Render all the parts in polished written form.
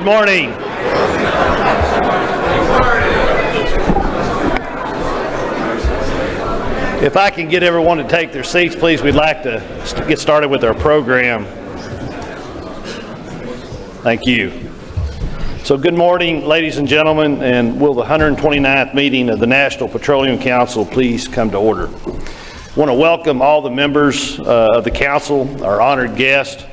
Good morning. If I can get everyone to take their seats, please, we'd like to get started with our program. Thank you. So good morning, ladies and gentlemen, and will the 129th meeting of the National Petroleum Council please come to order. I want to welcome all the members of the council, our honored guests,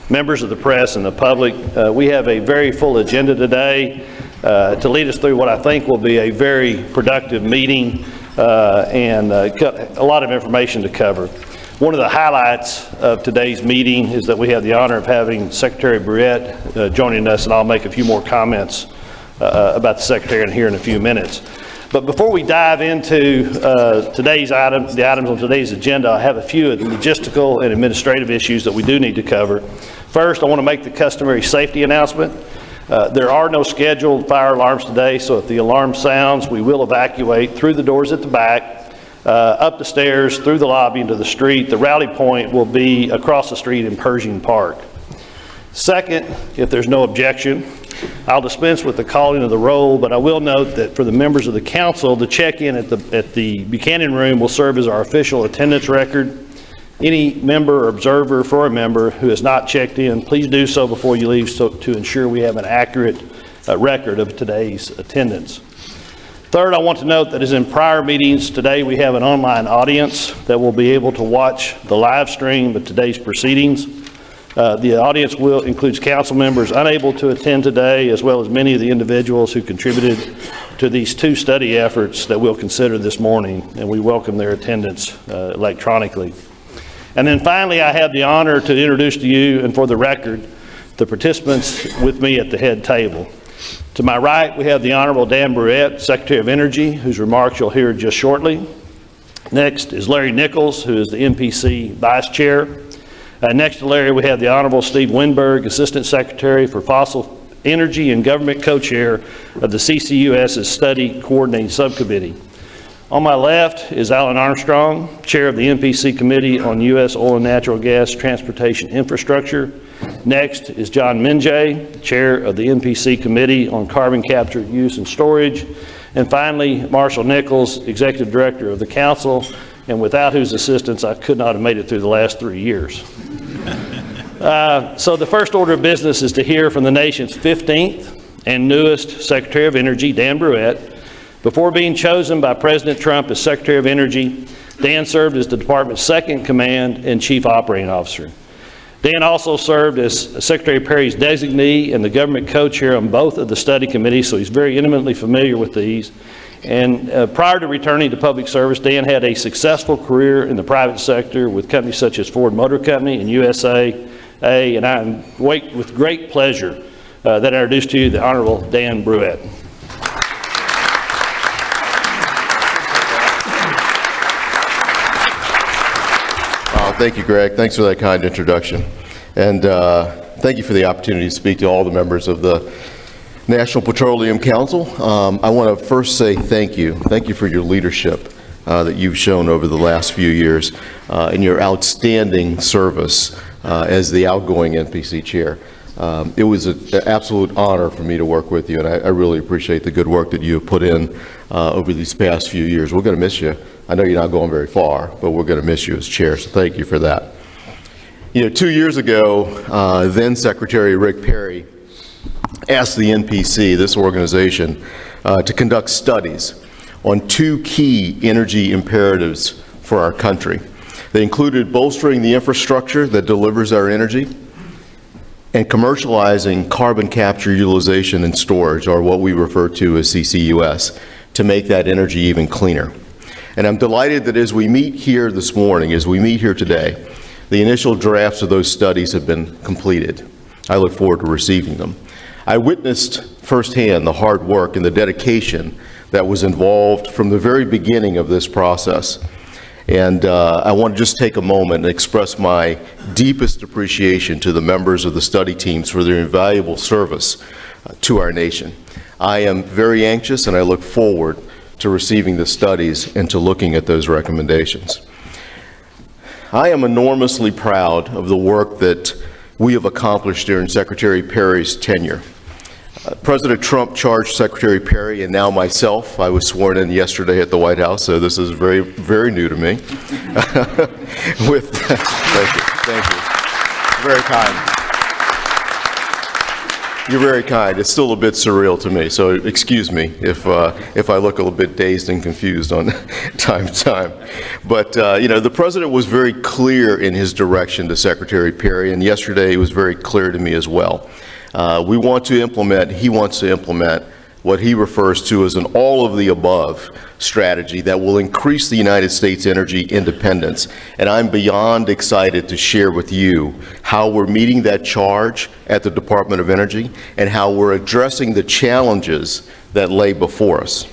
members of the press and the public. We have a very full agenda today to lead us through what I think will be a very productive meeting and a lot of information to cover. One of the highlights of today's meeting is that we have the honor of having Secretary Brouillette joining us, and I'll make a few more comments about the Secretary here in a few minutes. But before we dive into today's items, the items on today's agenda, I have a few logistical and administrative issues that we do need to cover. First, I want to make the customary safety announcement. There are no scheduled fire alarms today, so if the alarm sounds, we will evacuate through the doors at the back, up the stairs, through the lobby into the street. The rally point will be across the street in Pershing Park. Second, if there's no objection, I'll dispense with the calling of the roll, but I will note that for the members of the council, the check-in at the Buchanan room will serve as our official attendance record. Any member or observer for a member who has not checked in, please do so before you leave to ensure we have an accurate record of today's attendance. Third, I want to note that as in prior meetings, today we have an online audience that will be able to watch the live stream of today's proceedings. The audience includes council members unable to attend today, as well as many of the individuals who contributed to these two study efforts that we'll consider this morning, and we welcome their attendance electronically. And then finally, I have the honor to introduce to you, and for the record, the participants with me at the head table. To my right, we have the Honorable Dan Brouillette, Secretary of Energy, whose remarks you'll hear just shortly. Next is Larry Nichols, who is the MPC Vice Chair. Next to Larry, we have the Honorable Steve Winberg, Assistant Secretary for Fossil Energy and Government Co-Chair of the CCUS's Study Coordinating Subcommittee. On my left is Alan Armstrong, Chair of the MPC Committee on U.S. Oil and Natural Gas Transportation Infrastructure. Next is John Mingé, Chair of the MPC Committee on Carbon Capture, Use and Storage. And finally, Marshall Nichols, Executive Director of the Council, and without whose assistance I could not have made it through the last 3 years. So the first order of business is to hear from the nation's 15th and newest Secretary of Energy, Dan Brouillette. Before being chosen by President Trump as Secretary of Energy, Dan served as the department's second command and chief operating officer. Dan also served as Secretary Perry's designee and the government co-chair on both of the study committees, so he's very intimately familiar with these. And prior to returning to public service, Dan had a successful career in the private sector with companies such as Ford Motor Company and USA, and I wait with great pleasure that I introduce to you the Honorable Dan Brouillette. Thank you, Greg. Thanks for that kind introduction. And thank you for the opportunity to speak to all the members of the National Petroleum Council. I want to first say thank you. Thank you for your leadership that you've shown over the last few years and your outstanding service as the outgoing NPC chair. It was an absolute honor for me to work with you, and I really appreciate the good work that you have put in over these past few years. We're going to miss you. I know you're not going very far, but we're going to miss you as chair, so thank you for that. You know, 2 years ago, then Secretary Rick Perry asked the NPC, this organization, to conduct studies on two key energy imperatives for our country. They included bolstering the infrastructure that delivers our energy and commercializing carbon capture, utilization, and storage, or what we refer to as CCUS, to make that energy even cleaner. And I'm delighted that as we meet here this morning, as we meet here today, the initial drafts of those studies have been completed. I look forward to receiving them. I witnessed firsthand the hard work and the dedication that was involved from the very beginning of this process. And I want to just take a moment and express my deepest appreciation to the members of the study teams for their invaluable service to our nation. I am very anxious and I look forward to receiving the studies and to looking at those recommendations. I am enormously proud of the work that we have accomplished during Secretary Perry's tenure. President Trump charged Secretary Perry and now myself. I was sworn in yesterday at the White House, so this is very, very new to me. Thank you. Very kind. You're very kind. It's still a bit surreal to me, so excuse me if I look a little bit dazed and confused on time to time. But, the President was very clear in his direction to Secretary Perry, and yesterday he was very clear to me as well. He wants to implement what he refers to as an all-of-the-above strategy that will increase the United States energy independence. And I'm beyond excited to share with you how we're meeting that charge at the Department of Energy and how we're addressing the challenges that lay before us.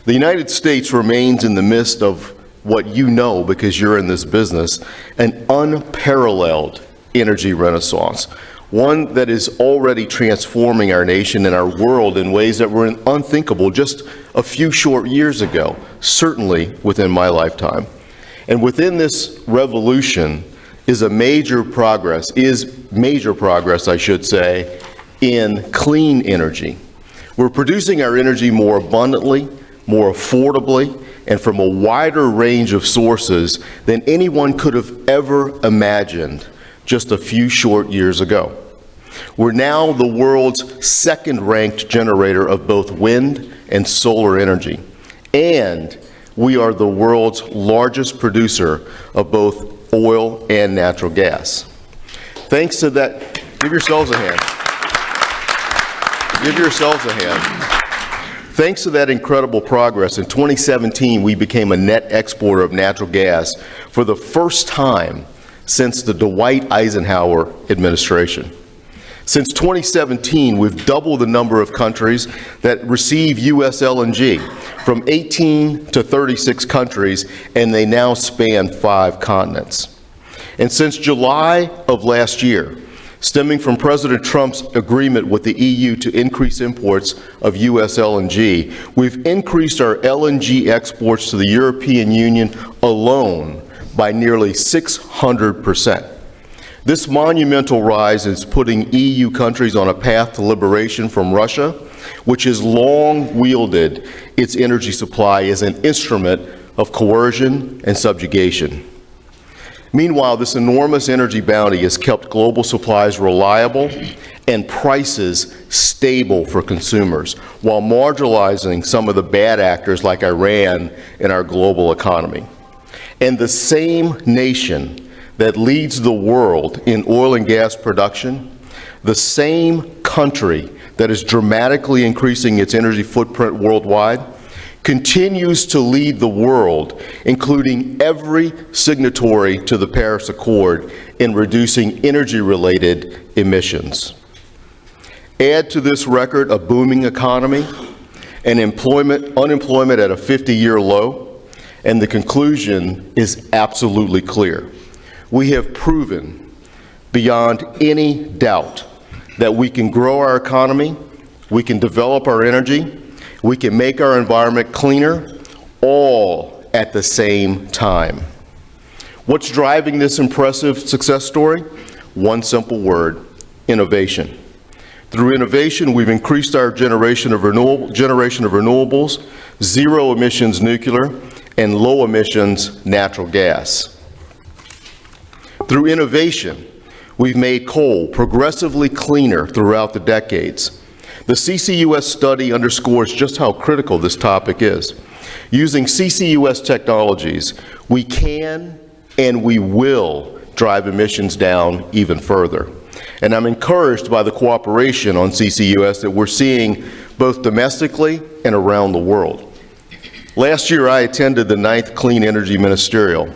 The United States remains in the midst of what you know, because you're in this business, an unparalleled energy renaissance. One that is already transforming our nation and our world in ways that were unthinkable just a few short years ago, certainly within my lifetime. And within this revolution is major progress, I should say, in clean energy. We're producing our energy more abundantly, more affordably, and from a wider range of sources than anyone could have ever imagined just a few short years ago. We're now the world's second-ranked generator of both wind and solar energy, and we are the world's largest producer of both oil and natural gas. Thanks to that, give yourselves a hand. Give yourselves a hand. Thanks to that incredible progress, in 2017, we became a net exporter of natural gas for the first time since the Dwight Eisenhower administration. Since 2017, we've doubled the number of countries that receive U.S. LNG, from 18 to 36 countries, and they now span 5 continents. And since July of last year, stemming from President Trump's agreement with the EU to increase imports of U.S. LNG, we've increased our LNG exports to the European Union alone by nearly 600%. This monumental rise is putting EU countries on a path to liberation from Russia, which has long wielded its energy supply as an instrument of coercion and subjugation. Meanwhile, this enormous energy bounty has kept global supplies reliable and prices stable for consumers, while marginalizing some of the bad actors like Iran in our global economy. And the same nation that leads the world in oil and gas production, the same country that is dramatically increasing its energy footprint worldwide, continues to lead the world, including every signatory to the Paris Accord, in reducing energy-related emissions. Add to this record a booming economy and unemployment at a 50-year low, and the conclusion is absolutely clear. We have proven beyond any doubt that we can grow our economy, we can develop our energy, we can make our environment cleaner, all at the same time. What's driving this impressive success story? One simple word: innovation. Through innovation, we've increased our generation of renewables, zero emissions nuclear, and low emissions natural gas. Through innovation, we've made coal progressively cleaner throughout the decades. The CCUS study underscores just how critical this topic is. Using CCUS technologies, we can and we will drive emissions down even further. And I'm encouraged by the cooperation on CCUS that we're seeing both domestically and around the world. Last year, I attended the 9th Clean Energy Ministerial.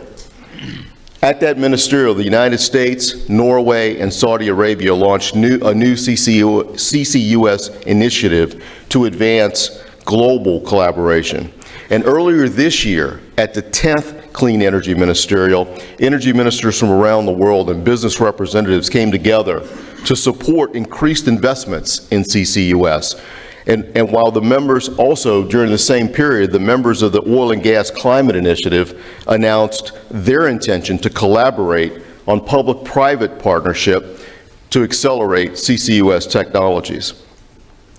At that ministerial, the United States, Norway, and Saudi Arabia launched a new CCUS initiative to advance global collaboration. And earlier this year, at the 10th Clean Energy Ministerial, energy ministers from around the world and business representatives came together to support increased investments in CCUS. And while the members also, during the same period, the members of the Oil and Gas Climate Initiative announced their intention to collaborate on public-private partnership to accelerate CCUS technologies.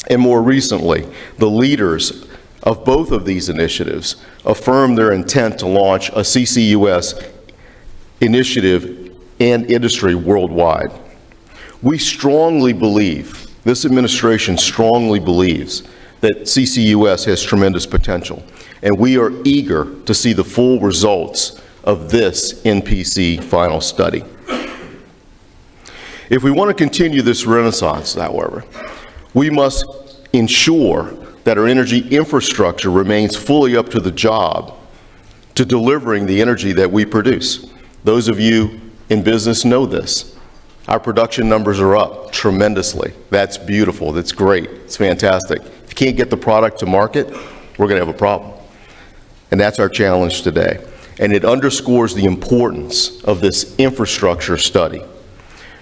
And more recently, the leaders of both of these initiatives affirmed their intent to launch a CCUS initiative and industry worldwide. We strongly believe, this administration strongly believes, that CCUS has tremendous potential, and we are eager to see the full results of this NPC final study. If we want to continue this renaissance, however, we must ensure that our energy infrastructure remains fully up to the job to delivering the energy that we produce. Those of you in business know this. Our production numbers are up tremendously. That's beautiful. That's great. It's fantastic. If you can't get the product to market, we're going to have a problem. And that's our challenge today. And it underscores the importance of this infrastructure study.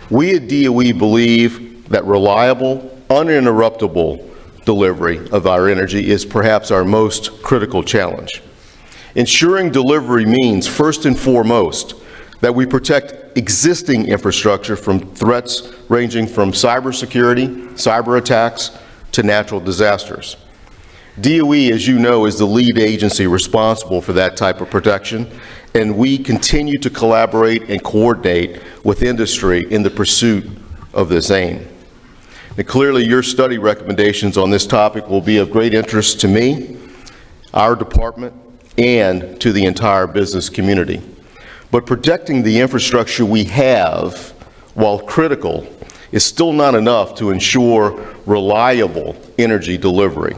We at DOE believe that reliable, uninterruptible delivery of our energy is perhaps our most critical challenge. Ensuring delivery means, first and foremost, that we protect existing infrastructure from threats ranging from cybersecurity, cyber attacks, to natural disasters. DOE, as you know, is the lead agency responsible for that type of protection, and we continue to collaborate and coordinate with industry in the pursuit of this aim. And clearly, your study recommendations on this topic will be of great interest to me, our department, and to the entire business community. But protecting the infrastructure we have, while critical, is still not enough to ensure reliable energy delivery.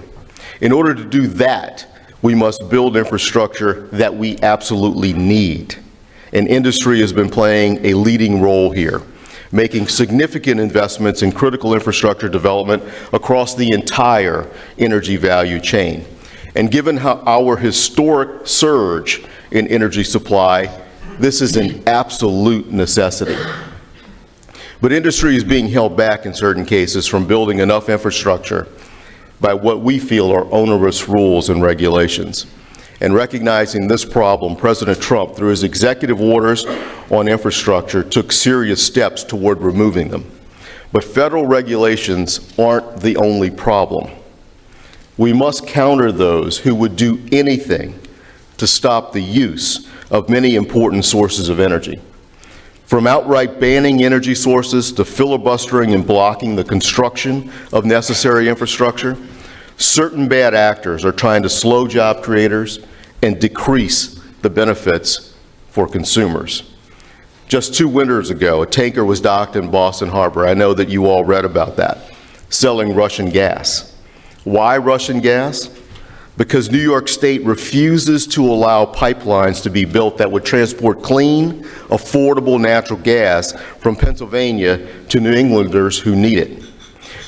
In order to do that, we must build infrastructure that we absolutely need. And industry has been playing a leading role here, making significant investments in critical infrastructure development across the entire energy value chain. And given our historic surge in energy supply, this is an absolute necessity. But industry is being held back in certain cases from building enough infrastructure by what we feel are onerous rules and regulations. And recognizing this problem, President Trump, through his executive orders on infrastructure, took serious steps toward removing them. But federal regulations aren't the only problem. We must counter those who would do anything to stop the use of many important sources of energy. From outright banning energy sources to filibustering and blocking the construction of necessary infrastructure, certain bad actors are trying to slow job creators and decrease the benefits for consumers. Just 2 winters ago, a tanker was docked in Boston Harbor. I know that you all read about that, selling Russian gas. Why Russian gas? Because New York State refuses to allow pipelines to be built that would transport clean, affordable natural gas from Pennsylvania to New Englanders who need it.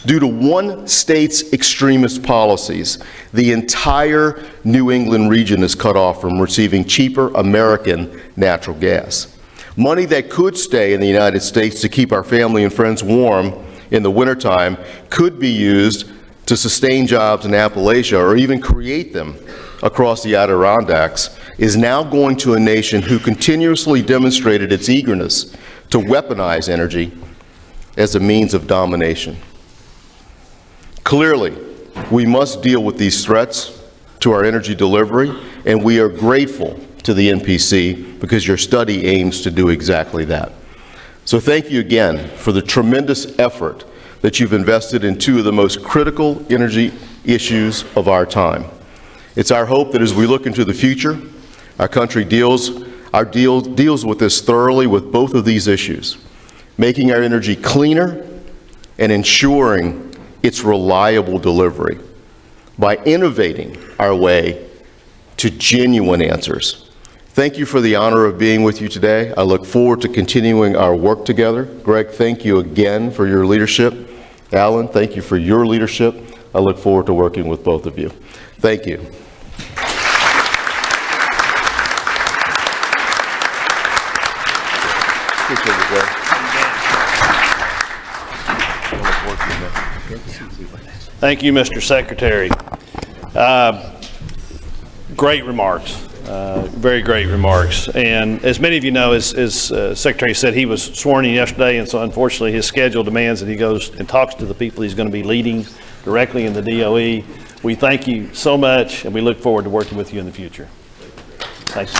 Due to one state's extremist policies, the entire New England region is cut off from receiving cheaper American natural gas. Money that could stay in the United States to keep our family and friends warm in the wintertime could be used to sustain jobs in Appalachia or even create them across the Adirondacks, is now going to a nation who continuously demonstrated its eagerness to weaponize energy as a means of domination. Clearly, we must deal with these threats to our energy delivery, and we are grateful to the NPC because your study aims to do exactly that. So thank you again for the tremendous effort that you've invested in 2 of the most critical energy issues of our time. It's our hope that as we look into the future, our country deals with this thoroughly with both of these issues, making our energy cleaner and ensuring its reliable delivery by innovating our way to genuine answers. Thank you for the honor of being with you today. I look forward to continuing our work together. Greg, thank you again for your leadership. Alan, thank you for your leadership. I look forward to working with both of you. Thank you. Appreciate it, Greg. Thank you, Mr. Secretary. Great remarks. Very great remarks. And as many of you know, as Secretary said, he was sworn in yesterday, and so unfortunately his schedule demands that he goes and talks to the people he's going to be leading directly in the DOE. We thank you so much, and we look forward to working with you in the future. Thanks.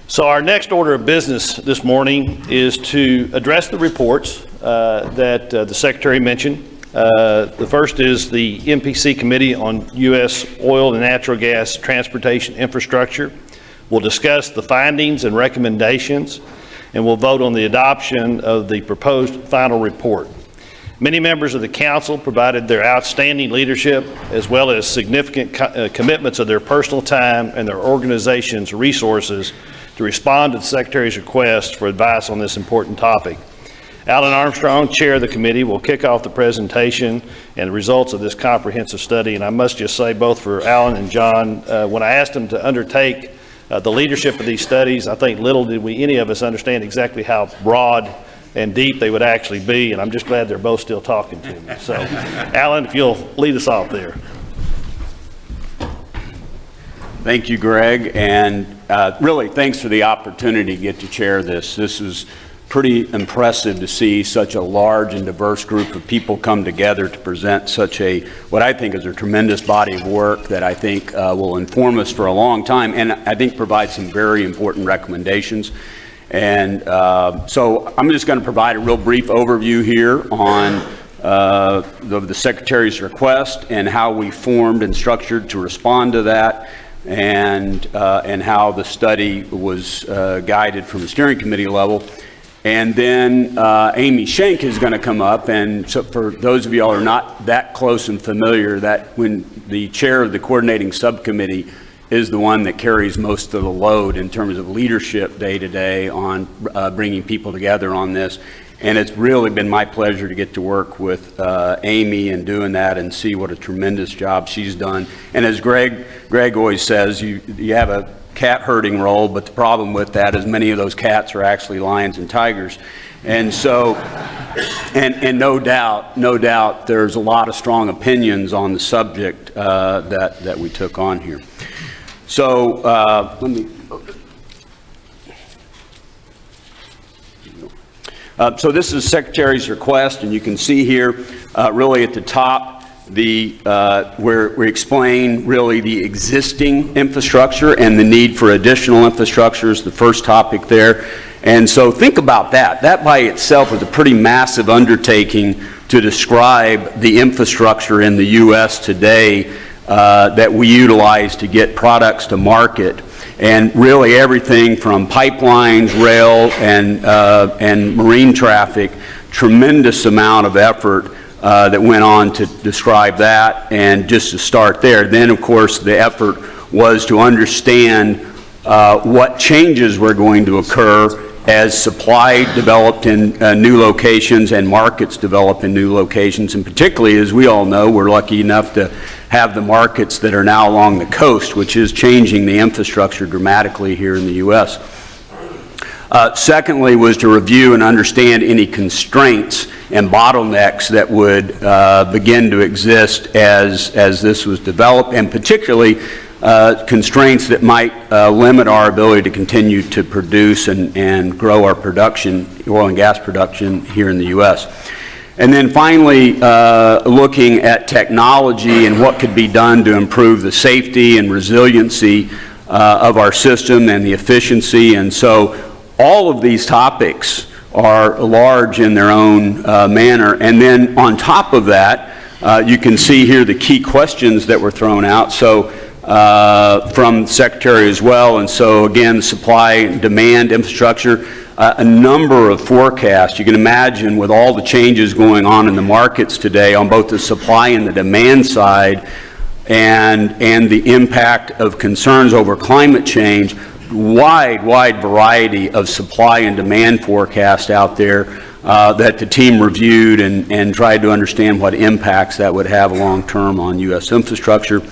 So our next order of business this morning is to address the reports that the Secretary mentioned. The first is the MPC Committee on U.S. Oil and Natural Gas Transportation Infrastructure. We'll discuss the findings and recommendations, and we'll vote on the adoption of the proposed final report. Many members of the Council provided their outstanding leadership as well as significant commitments of their personal time and their organization's resources to respond to the Secretary's request for advice on this important topic. Alan Armstrong, Chair of the committee, will kick off the presentation and the results of this comprehensive study. And I must just say, both for Alan and John, when I asked them to undertake the leadership of these studies, I think little did any of us understand exactly how broad and deep they would actually be. And I'm just glad they're both still talking to me. So, Alan, if you'll lead us off there. Thank you, Greg, and really thanks for the opportunity to get to chair this. This is pretty impressive to see such a large and diverse group of people come together to present such a, what I think is a tremendous body of work that I think will inform us for a long time, and I think provide some very important recommendations. And so I'm just going to provide a real brief overview here on the Secretary's request and how we formed and structured to respond to that, and how the study was guided from the steering committee level. And then Amy Shank is going to come up, and so for those of y'all who are not that close and familiar, that when the chair of the coordinating subcommittee is the one that carries most of the load in terms of leadership day to day on bringing people together on this. And it's really been my pleasure to get to work with Amy and doing that and see what a tremendous job she's done. And as Greg always says, you have a cat herding role, but the problem with that is many of those cats are actually lions and tigers. And so, and no doubt there's a lot of strong opinions on the subject that we took on here. So let me. So this is Secretary's request, and you can see here really at the top where we explain really the existing infrastructure and the need for additional infrastructure is the first topic there. And so think about that. That by itself is a pretty massive undertaking to describe the infrastructure in the U.S. today that we utilize to get products to market. And really everything from pipelines, rail, and marine traffic, tremendous amount of effort that went on to describe that. And just to start there, then of course the effort was to understand what changes were going to occur as supply developed in new locations and markets develop in new locations. And particularly, as we all know, we're lucky enough to have the markets that are now along the coast, which is changing the infrastructure dramatically here in the U.S. Secondly was to review and understand any constraints and bottlenecks that would begin to exist as this was developed, and particularly constraints that might limit our ability to continue to produce and grow our production, oil and gas production here in the U.S. And then finally, looking at technology and what could be done to improve the safety and resiliency of our system and the efficiency. And so all of these topics are large in their own manner. And then on top of that, you can see here the key questions that were thrown out. So from the Secretary as well. And so again, supply and demand infrastructure, a number of forecasts. You can imagine with all the changes going on in the markets today on both the supply and the demand side, and the impact of concerns over climate change, wide variety of supply and demand forecasts out there that the team reviewed and tried to understand what impacts that would have long-term on U.S. infrastructure.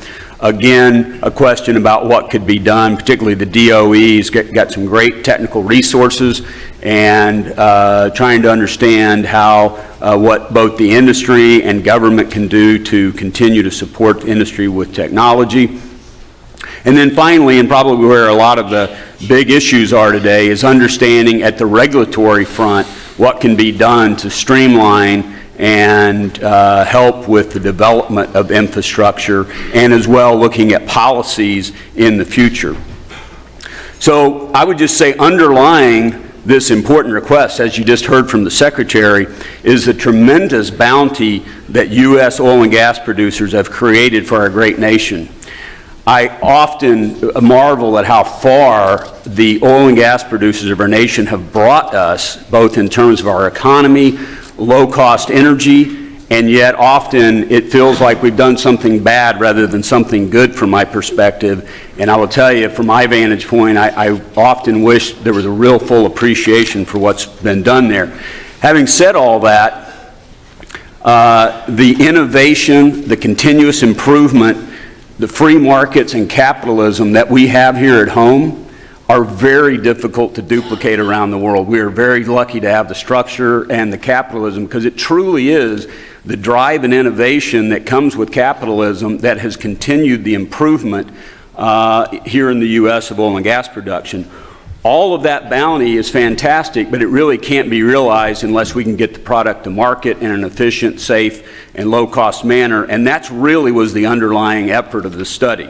Again, a question about what could be done, particularly the DOE's got some great technical resources, and trying to understand how what both the industry and government can do to continue to support the industry with technology. And then finally, and probably where a lot of the big issues are today, is understanding at the regulatory front what can be done to streamline and help with the development of infrastructure, and as well looking at policies in the future. So I would just say underlying this important request, as you just heard from the Secretary, is the tremendous bounty that U.S. oil and gas producers have created for our great nation. I often marvel at how far the oil and gas producers of our nation have brought us, both in terms of our economy, low-cost energy, and yet often it feels like we've done something bad rather than something good from my perspective. And I will tell you, from my vantage point, I often wish there was a real full appreciation for what's been done there. Having said all that, the innovation, the continuous improvement, the free markets and capitalism that we have here at home are very difficult to duplicate around the world. We are very lucky to have the structure and the capitalism, because it truly is the drive and innovation that comes with capitalism that has continued the improvement here in the U.S. of oil and gas production. All of that bounty is fantastic, but it really can't be realized unless we can get the product to market in an efficient, safe, and low-cost manner, and that's really was the underlying effort of the study.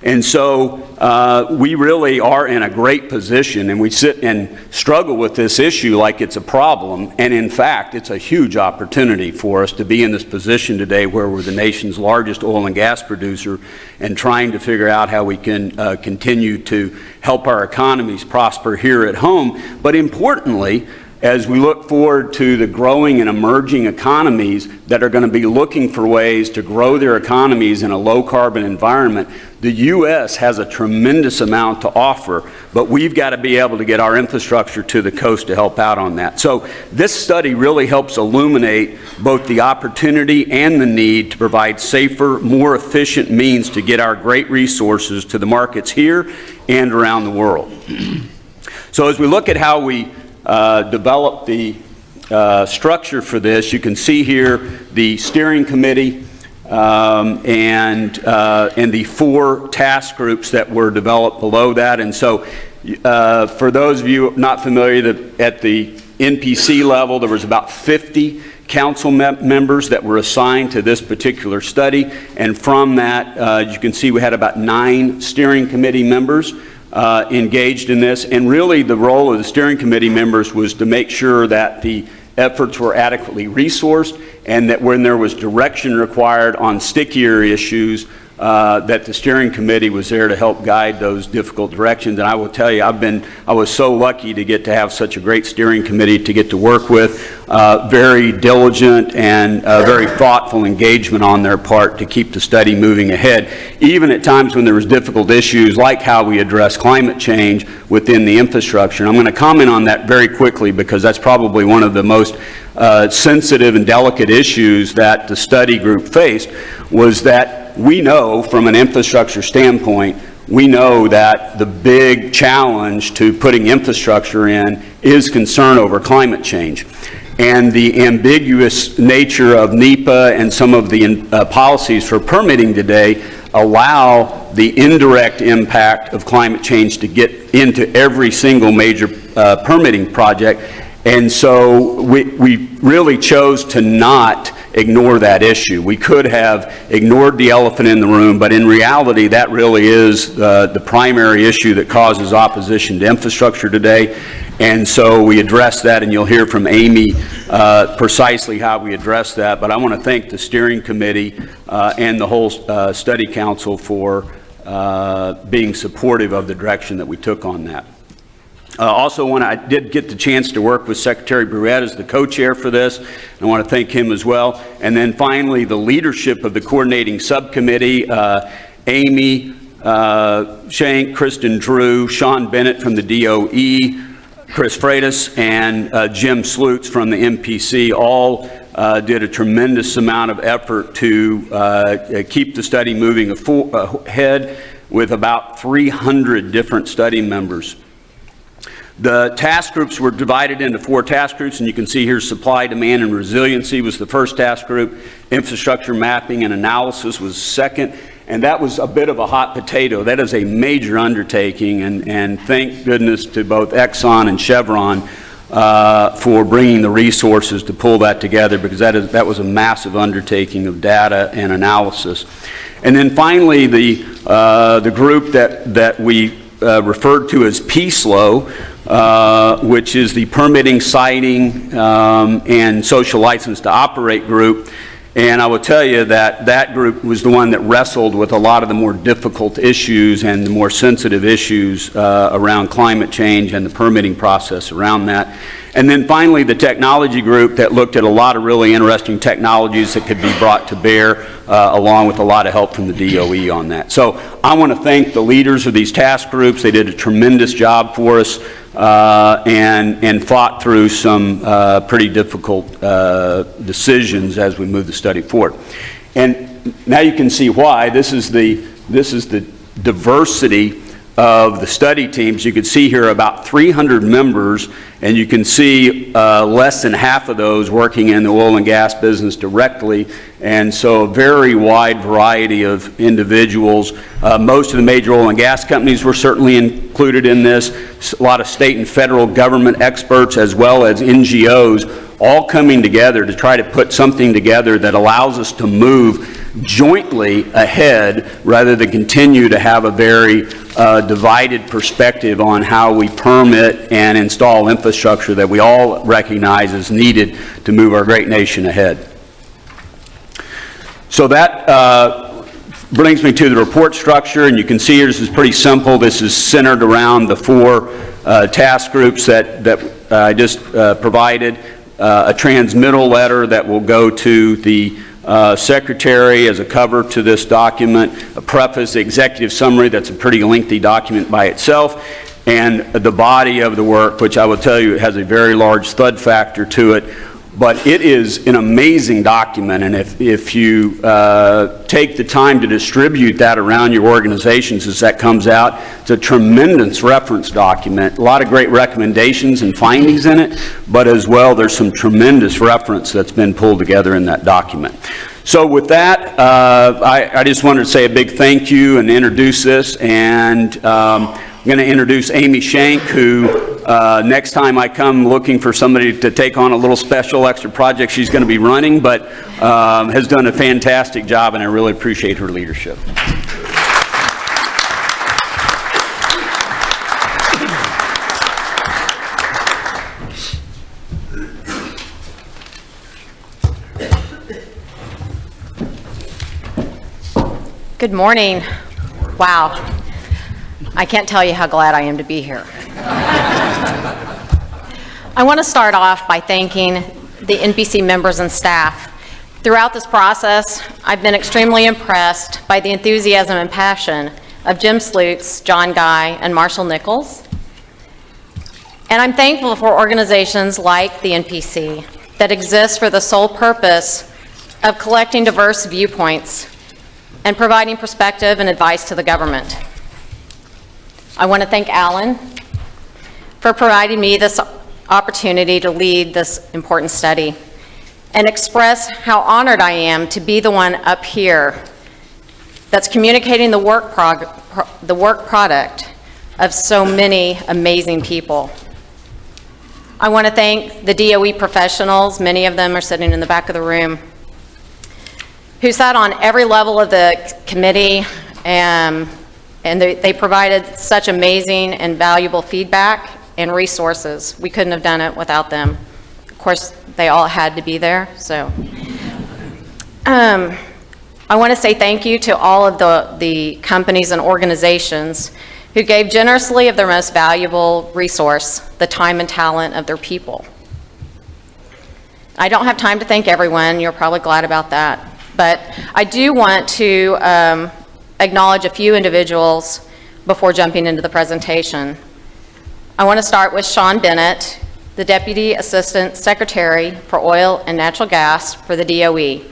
And so we really are in a great position, and we sit and struggle with this issue like it's a problem, and in fact, it's a huge opportunity for us to be in this position today where we're the nation's largest oil and gas producer and trying to figure out how we can continue to help our economies prosper here at home. But importantly, as we look forward to the growing and emerging economies that are going to be looking for ways to grow their economies in a low-carbon environment, the U.S. has a tremendous amount to offer, but we've got to be able to get our infrastructure to the coast to help out on that. So this study really helps illuminate both the opportunity and the need to provide safer, more efficient means to get our great resources to the markets here and around the world. So as we look at how we develop the structure for this, you can see here the steering committee and the 4 task groups that were developed below that. And so for those of you not familiar, at the NPC level there was about 50 council members that were assigned to this particular study, and from that you can see we had about 9 steering committee members engaged in this. And really the role of the steering committee members was to make sure that the efforts were adequately resourced, and that when there was direction required on stickier issues, that the steering committee was there to help guide those difficult directions. And I will tell you, I was so lucky to get to have such a great steering committee to get to work with, very diligent and very thoughtful engagement on their part to keep the study moving ahead, even at times when there was difficult issues like how we address climate change within the infrastructure. And I'm going to comment on that very quickly, because that's probably one of the most sensitive and delicate issues that the study group faced. Was that we know from an infrastructure standpoint, we know that the big challenge to putting infrastructure in is concern over climate change. And the ambiguous nature of NEPA and some of the policies for permitting today allow the indirect impact of climate change to get into every single major permitting project. And so we really chose to not ignore that issue. We could have ignored the elephant in the room, but in reality that really is the primary issue that causes opposition to infrastructure today. And so we addressed that, and you'll hear from Amy precisely how we addressed that. But I want to thank the steering committee and the whole study council for being supportive of the direction that we took on that. Also, when I did get the chance to work with Secretary Brouillette as the co-chair for this, I want to thank him as well. And then finally, the leadership of the coordinating subcommittee, Amy, Shank, Kristen Drew, Sean Bennett from the DOE, Chris Freitas and Jim Slutz from the MPC all did a tremendous amount of effort to keep the study moving ahead with about 300 different study members. The task groups were divided into 4 task groups, and you can see here supply, demand, and resiliency was the first task group. Infrastructure mapping and analysis was second, and that was a bit of a hot potato. That is a major undertaking, and thank goodness to both Exxon and Chevron for bringing the resources to pull that together, because that was a massive undertaking of data and analysis. And then finally, the group that we referred to as PSLO, which is the Permitting, Siting, and Social License to Operate group. And I will tell you that that group was the one that wrestled with a lot of the more difficult issues and the more sensitive issues around climate change and the permitting process around that. And then finally, the technology group that looked at a lot of really interesting technologies that could be brought to bear, along with a lot of help from the DOE on that. So I want to thank the leaders of these task groups. They did a tremendous job for us and fought through some pretty difficult decisions as we move the study forward. And now you can see why. This is the diversity of the study teams. You can see here about 300 members, and you can see less than half of those working in the oil and gas business directly, and so a very wide variety of individuals. Most of the major oil and gas companies were certainly included in this, a lot of state and federal government experts as well as NGOs, all coming together to try to put something together that allows us to move jointly ahead rather than continue to have a very divided perspective on how we permit and install infrastructure that we all recognize is needed to move our great nation ahead. So that brings me to the report structure, and you can see here this is pretty simple. This is centered around the 4 task groups that I just provided. A transmittal letter that will go to the Secretary as a cover to this document, a preface, the executive summary, that's a pretty lengthy document by itself, and the body of the work, which I will tell you has a very large thud factor to it. But it is an amazing document, and if you take the time to distribute that around your organizations as that comes out, it's a tremendous reference document. A lot of great recommendations and findings in it, but as well there's some tremendous reference that's been pulled together in that document. So with that, I just wanted to say a big thank you and introduce this, and I'm going to introduce Amy Shank, who next time I come looking for somebody to take on a little special extra project, she's going to be running, but has done a fantastic job, and I really appreciate her leadership. Good morning. Wow. I can't tell you how glad I am to be here. I want to start off by thanking the NPC members and staff. Throughout this process, I've been extremely impressed by the enthusiasm and passion of Jim Slutz, John Guy, and Marshall Nichols. And I'm thankful for organizations like the NPC that exist for the sole purpose of collecting diverse viewpoints and providing perspective and advice to the government. I want to thank Alan for providing me this opportunity to lead this important study and express how honored I am to be the one up here that's communicating the work product of so many amazing people. I want to thank the DOE professionals, many of them are sitting in the back of the room, who sat on every level of the committee, and they provided such amazing and valuable feedback and resources. We couldn't have done it without them. Of course, they all had to be there, so. I want to say thank you to all of the companies and organizations who gave generously of their most valuable resource, the time and talent of their people. I don't have time to thank everyone, you're probably glad about that. But I do want to acknowledge a few individuals before jumping into the presentation. I want to start with Sean Bennett, the Deputy Assistant Secretary for Oil and Natural Gas for the DOE.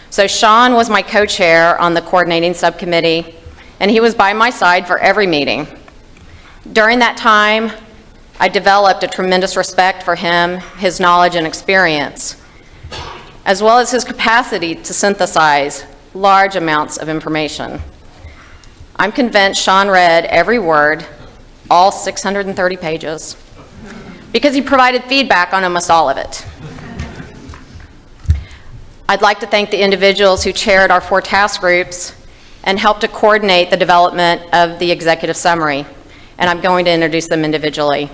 So Sean was my co-chair on the coordinating subcommittee, and he was by my side for every meeting. During that time, I developed a tremendous respect for him, his knowledge and experience, as well as his capacity to synthesize large amounts of information. I'm convinced Sean read every word, all 630 pages, because he provided feedback on almost all of it. I'd like to thank the individuals who chaired our 4 task groups and helped to coordinate the development of the executive summary, and I'm going to introduce them individually.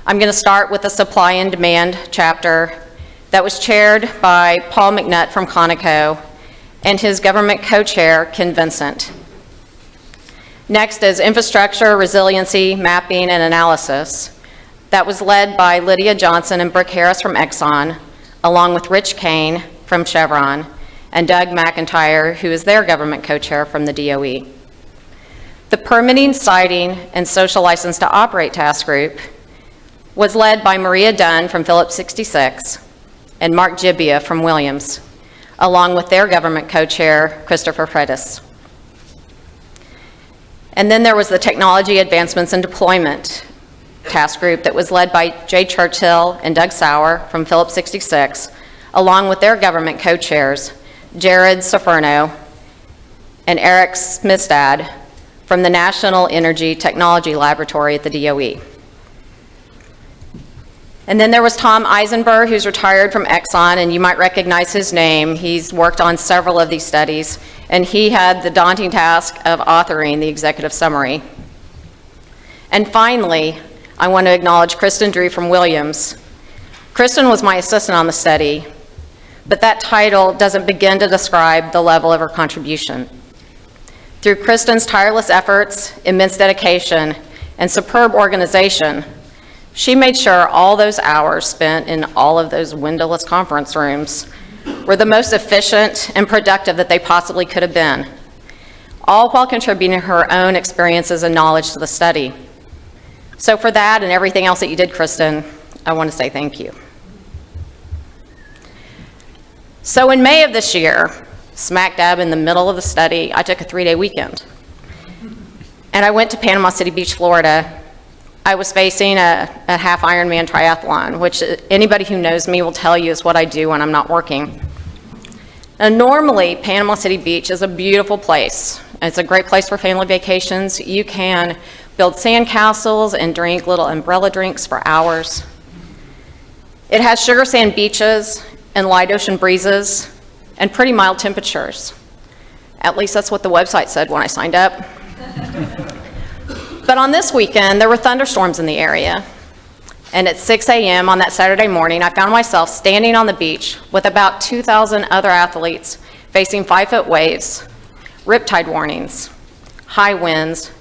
I'm going to start with the supply and demand chapter that was chaired by Paul McNutt from Conoco and his government co-chair, Ken Vincent. Next is infrastructure, resiliency, mapping, and analysis. That was led by Lydia Johnson and Brooke Harris from Exxon, along with Rich Kane from Chevron, and Doug McIntyre, who is their government co-chair from the DOE. The permitting, siting, and social license to operate task group was led by Maria Dunn from Phillips 66 and Mark Gibbia from Williams, along with their government co-chair, Christopher Freitas. And then there was the Technology Advancements and Deployment task group that was led by Jay Churchill and Doug Sauer from Phillips 66, along with their government co-chairs, Jared Saferno and Eric Smithstad from the National Energy Technology Laboratory at the DOE. And then there was Tom Eisenberg, who's retired from Exxon, and you might recognize his name. He's worked on several of these studies, and he had the daunting task of authoring the executive summary. And finally, I want to acknowledge Kristen Drew from Williams. Kristen was my assistant on the study, but that title doesn't begin to describe the level of her contribution. Through Kristen's tireless efforts, immense dedication, and superb organization, she made sure all those hours spent in all of those windowless conference rooms were the most efficient and productive that they possibly could have been, all while contributing her own experiences and knowledge to the study. So for that and everything else that you did, Kristen, I want to say thank you. So in May of this year, smack dab in the middle of the study, I took a 3-day weekend. And I went to Panama City Beach, Florida. I was facing a half Ironman triathlon, which anybody who knows me will tell you is what I do when I'm not working. Now, normally, Panama City Beach is a beautiful place. It's a great place for family vacations. You can build sand castles and drink little umbrella drinks for hours. It has sugar sand beaches and light ocean breezes and pretty mild temperatures. At least that's what the website said when I signed up. But on this weekend, there were thunderstorms in the area. And at 6 a.m. on that Saturday morning, I found myself standing on the beach with about 2,000 other athletes facing 5-foot waves, riptide warnings, high winds,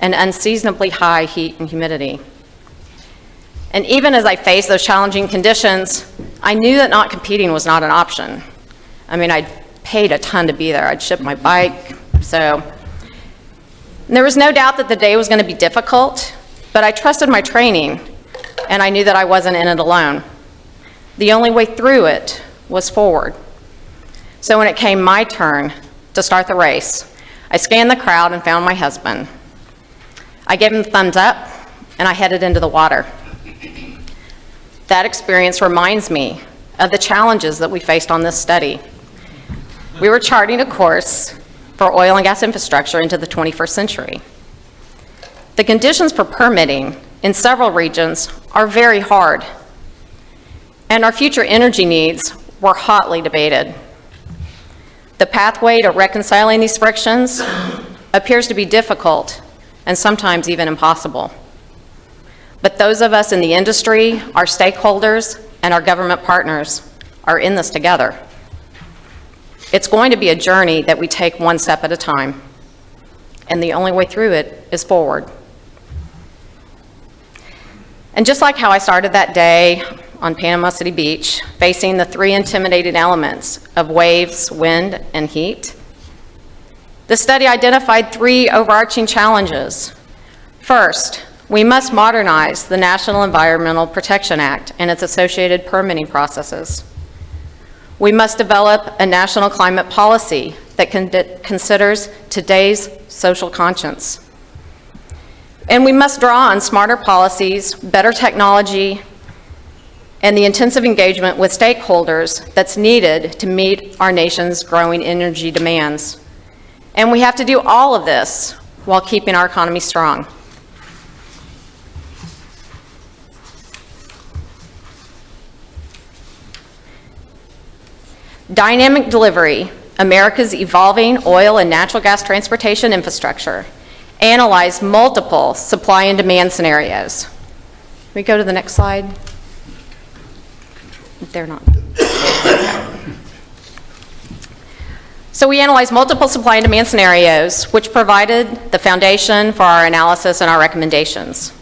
and unseasonably high heat and humidity. And even as I faced those challenging conditions, I knew that not competing was not an option. I mean, I'd paid a ton to be there. I'd shipped my bike, so. And there was no doubt that the day was going to be difficult, but I trusted my training, and I knew that I wasn't in it alone. The only way through it was forward. So when it came my turn to start the race, I scanned the crowd and found my husband. I gave him the thumbs up, and I headed into the water. That experience reminds me of the challenges that we faced on this study. We were charting a course for oil and gas infrastructure into the 21st century. The conditions for permitting in several regions are very hard, and our future energy needs were hotly debated. The pathway to reconciling these frictions appears to be difficult and sometimes even impossible. But those of us in the industry, our stakeholders, and our government partners are in this together. It's going to be a journey that we take one step at a time, and the only way through it is forward. And just like how I started that day on Panama City Beach, facing the 3 intimidating elements of waves, wind, and heat, the study identified 3 overarching challenges. First, we must modernize the National Environmental Protection Act and its associated permitting processes. We must develop a national climate policy that considers today's social conscience. And we must draw on smarter policies, better technology, and the intensive engagement with stakeholders that's needed to meet our nation's growing energy demands. And we have to do all of this while keeping our economy strong. Dynamic delivery, America's evolving oil and natural gas transportation infrastructure, analyzed multiple supply and demand scenarios. Can we go to the next slide? They're not. So we analyzed multiple supply and demand scenarios, which provided the foundation for our analysis and our recommendations.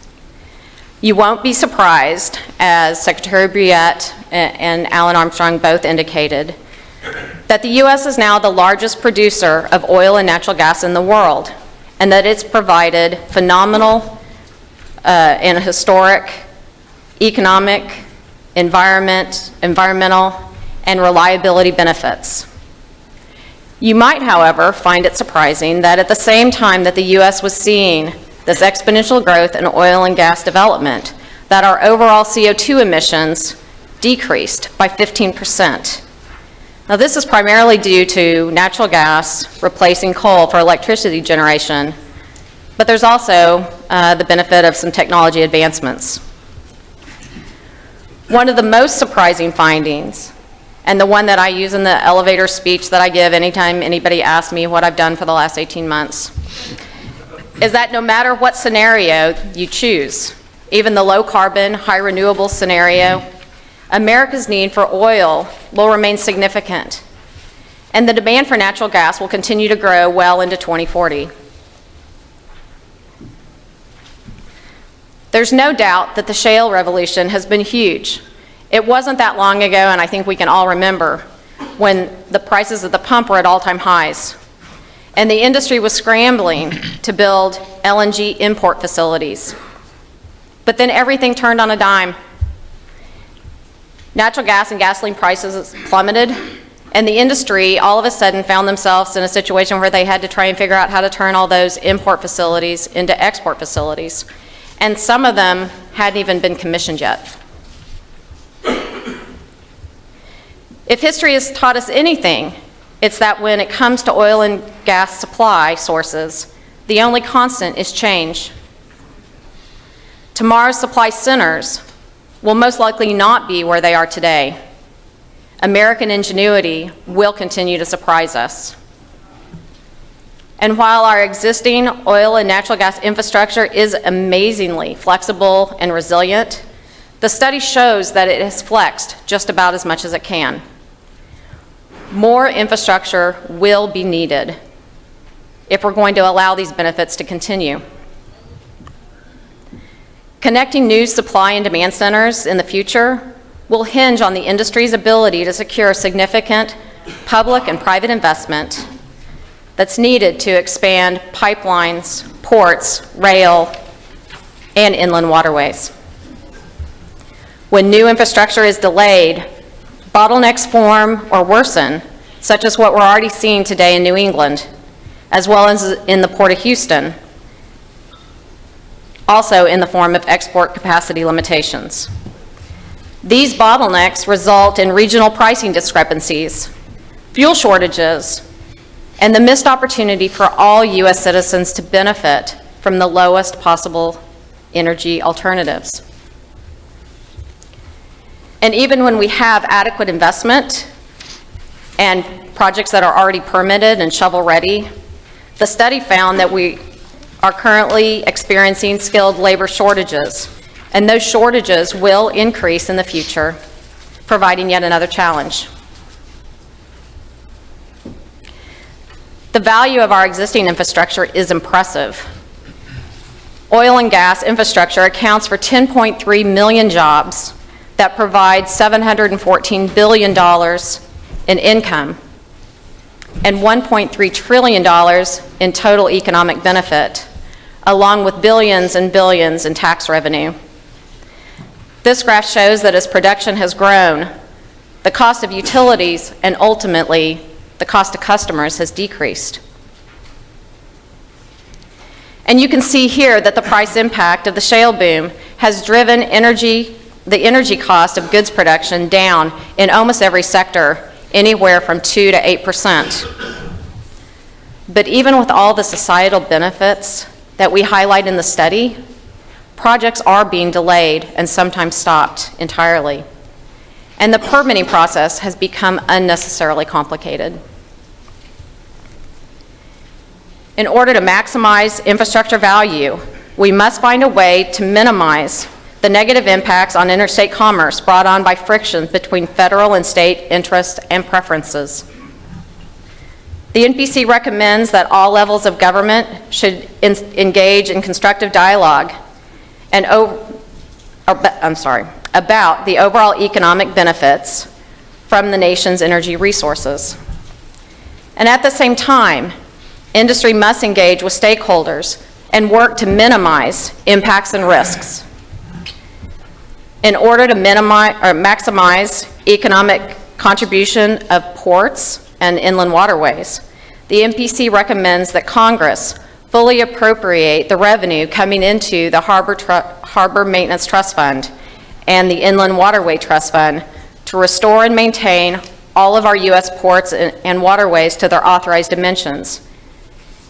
You won't be surprised, as Secretary Brouillette and Alan Armstrong both indicated, that the U.S. is now the largest producer of oil and natural gas in the world, and that it's provided phenomenal and historic economic, environmental, and reliability benefits. You might, however, find it surprising that at the same time that the U.S. was seeing this exponential growth in oil and gas development, that our overall CO2 emissions decreased by 15%. Now, this is primarily due to natural gas replacing coal for electricity generation, but there's also the benefit of some technology advancements. One of the most surprising findings, and the one that I use in the elevator speech that I give anytime anybody asks me what I've done for the last 18 months, is that no matter what scenario you choose, even the low carbon, high renewable scenario, America's need for oil will remain significant, and the demand for natural gas will continue to grow well into 2040. There's no doubt that the shale revolution has been huge. It wasn't that long ago, and I think we can all remember, when the prices at the pump were at all-time highs, and the industry was scrambling to build LNG import facilities. But then everything turned on a dime. Natural gas and gasoline prices plummeted, and the industry all of a sudden found themselves in a situation where they had to try and figure out how to turn all those import facilities into export facilities. And some of them hadn't even been commissioned yet. If history has taught us anything, it's that when it comes to oil and gas supply sources, the only constant is change. Tomorrow's supply centers will most likely not be where they are today. American ingenuity will continue to surprise us. And while our existing oil and natural gas infrastructure is amazingly flexible and resilient, the study shows that it has flexed just about as much as it can. More infrastructure will be needed if we're going to allow these benefits to continue. Connecting new supply and demand centers in the future will hinge on the industry's ability to secure significant public and private investment that's needed to expand pipelines, ports, rail, and inland waterways. When new infrastructure is delayed, bottlenecks form or worsen, such as what we're already seeing today in New England, as well as in the Port of Houston, also in the form of export capacity limitations. These bottlenecks result in regional pricing discrepancies, fuel shortages, and the missed opportunity for all U.S. citizens to benefit from the lowest possible energy alternatives. And even when we have adequate investment and projects that are already permitted and shovel-ready, the study found that we are currently experiencing skilled labor shortages, and those shortages will increase in the future, providing yet another challenge. The value of our existing infrastructure is impressive. Oil and gas infrastructure accounts for 10.3 million jobs that provide $714 billion in income and $1.3 trillion in total economic benefit along with billions and billions in tax revenue. This graph shows that as production has grown, the cost of utilities and ultimately the cost to customers has decreased. And you can see here that the price impact of the shale boom has driven the energy cost of goods production down in almost every sector, anywhere from 2 to 8%. But even with all the societal benefits that we highlight in the study, projects are being delayed and sometimes stopped entirely. And the permitting process has become unnecessarily complicated. In order to maximize infrastructure value, we must find a way to minimize the negative impacts on interstate commerce brought on by frictions between federal and state interests and preferences. The NPC recommends that all levels of government should engage in constructive dialogue and about the overall economic benefits from the nation's energy resources. And at the same time, industry must engage with stakeholders and work to minimize impacts and risks. In order to maximize economic contribution of ports and inland waterways, the MPC recommends that Congress fully appropriate the revenue coming into the Harbor Maintenance Trust Fund and the Inland Waterway Trust Fund to restore and maintain all of our U.S. ports and waterways to their authorized dimensions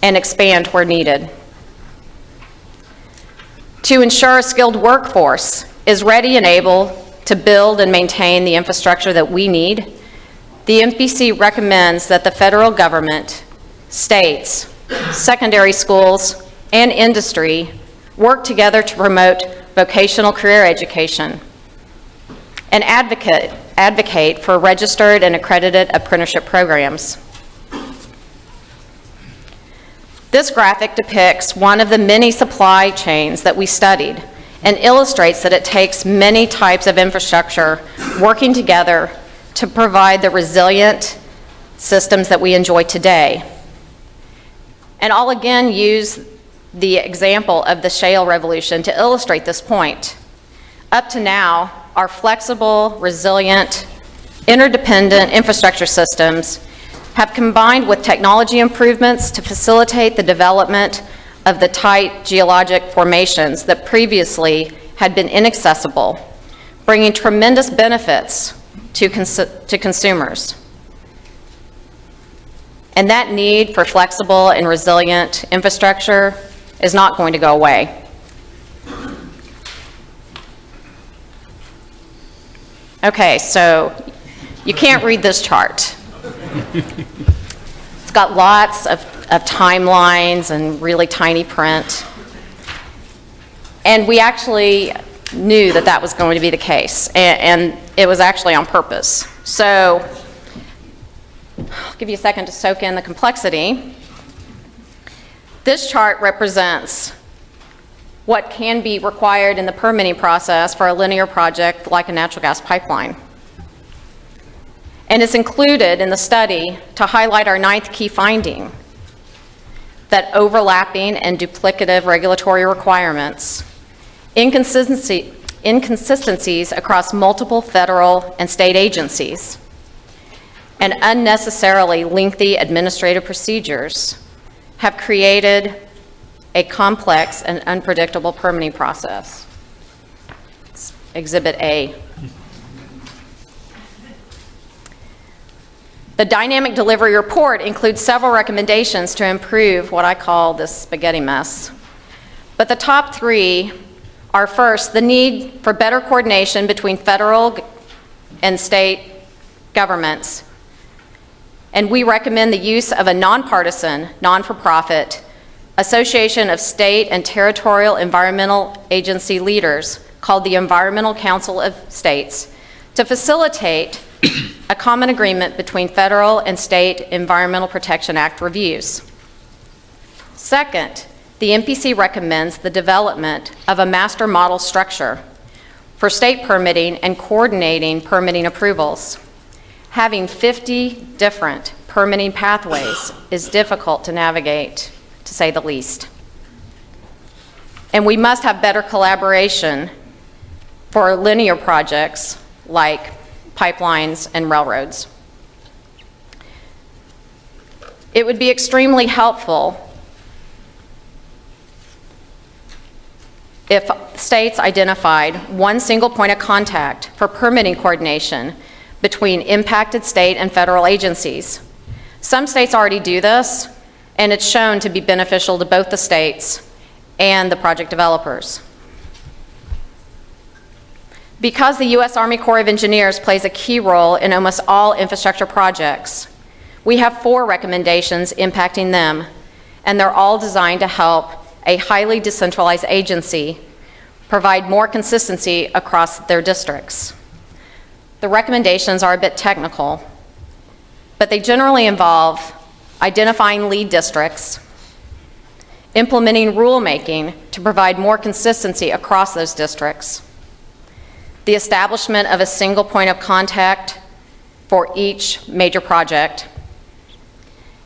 and expand where needed. To ensure a skilled workforce is ready and able to build and maintain the infrastructure that we need, the MPC recommends that the federal government, states, secondary schools, and industry work together to promote vocational career education and advocate for registered and accredited apprenticeship programs. This graphic depicts one of the many supply chains that we studied and illustrates that it takes many types of infrastructure working together to provide the resilient systems that we enjoy today. And I'll again use the example of the shale revolution to illustrate this point. Up to now, our flexible, resilient, interdependent infrastructure systems have combined with technology improvements to facilitate the development of the tight geologic formations that previously had been inaccessible, bringing tremendous benefits to consumers. And that need for flexible and resilient infrastructure is not going to go away. Okay, so you can't read this chart. It's got lots of timelines and really tiny print. And we actually knew that that was going to be the case, and it was actually on purpose. So I'll give you a second to soak in the complexity. This chart represents what can be required in the permitting process for a linear project like a natural gas pipeline. And it's included in the study to highlight our 9th key finding, that overlapping and duplicative regulatory requirements, inconsistencies across multiple federal and state agencies, and unnecessarily lengthy administrative procedures have created a complex and unpredictable permitting process. It's Exhibit A. The dynamic delivery report includes several recommendations to improve what I call this spaghetti mess. But the top 3 are, first, the need for better coordination between federal and state governments. And we recommend the use of a nonpartisan, non-for-profit association of state and territorial environmental agency leaders called the Environmental Council of States to facilitate a common agreement between federal and state Environmental Protection Act reviews. Second, the MPC recommends the development of a master model structure for state permitting and coordinating permitting approvals. Having 50 different permitting pathways is difficult to navigate, to say the least. And we must have better collaboration for linear projects like pipelines and railroads. It would be extremely helpful if states identified one single point of contact for permitting coordination between impacted state and federal agencies. Some states already do this, and it's shown to be beneficial to both the states and the project developers. Because the U.S. Army Corps of Engineers plays a key role in almost all infrastructure projects, we have 4 recommendations impacting them, and they're all designed to help a highly decentralized agency provide more consistency across their districts. The recommendations are a bit technical, but they generally involve identifying lead districts, implementing rulemaking to provide more consistency across those districts, the establishment of a single point of contact for each major project,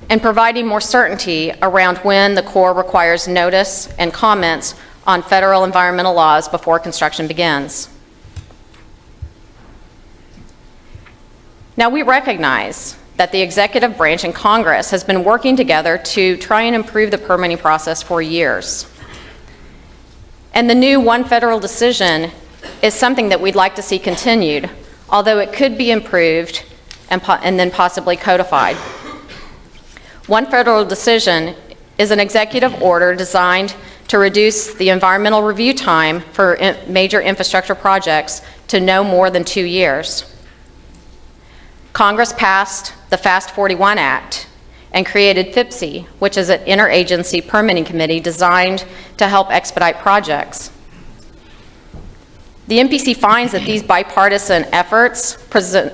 and providing more certainty around when the Corps requires notice and comments on federal environmental laws before construction begins. Now, we recognize that the executive branch and Congress has been working together to try and improve the permitting process for years. And the new one federal decision is something that we'd like to see continued, although it could be improved and then possibly codified. One federal decision is an executive order designed to reduce the environmental review time for major infrastructure projects to no more than 2 years. Congress passed the FAST-41 Act and created FIPSI, which is an interagency permitting committee designed to help expedite projects. The MPC finds that these bipartisan efforts present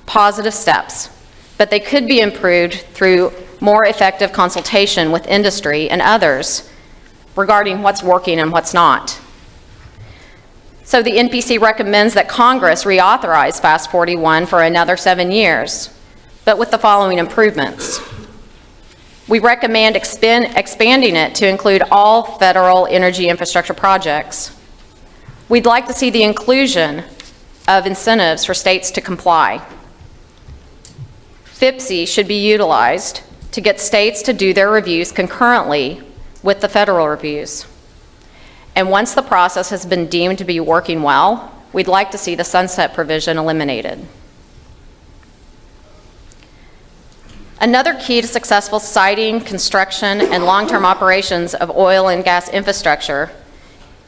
positive steps, but they could be improved through more effective consultation with industry and others regarding what's working and what's not. So the NPC recommends that Congress reauthorize FAST-41 for another 7 years, but with the following improvements. We recommend expanding it to include all federal energy infrastructure projects. We'd like to see the inclusion of incentives for states to comply. FIPSI should be utilized to get states to do their reviews concurrently with the federal reviews. And once the process has been deemed to be working well, we'd like to see the sunset provision eliminated. Another key to successful siting, construction, and long-term operations of oil and gas infrastructure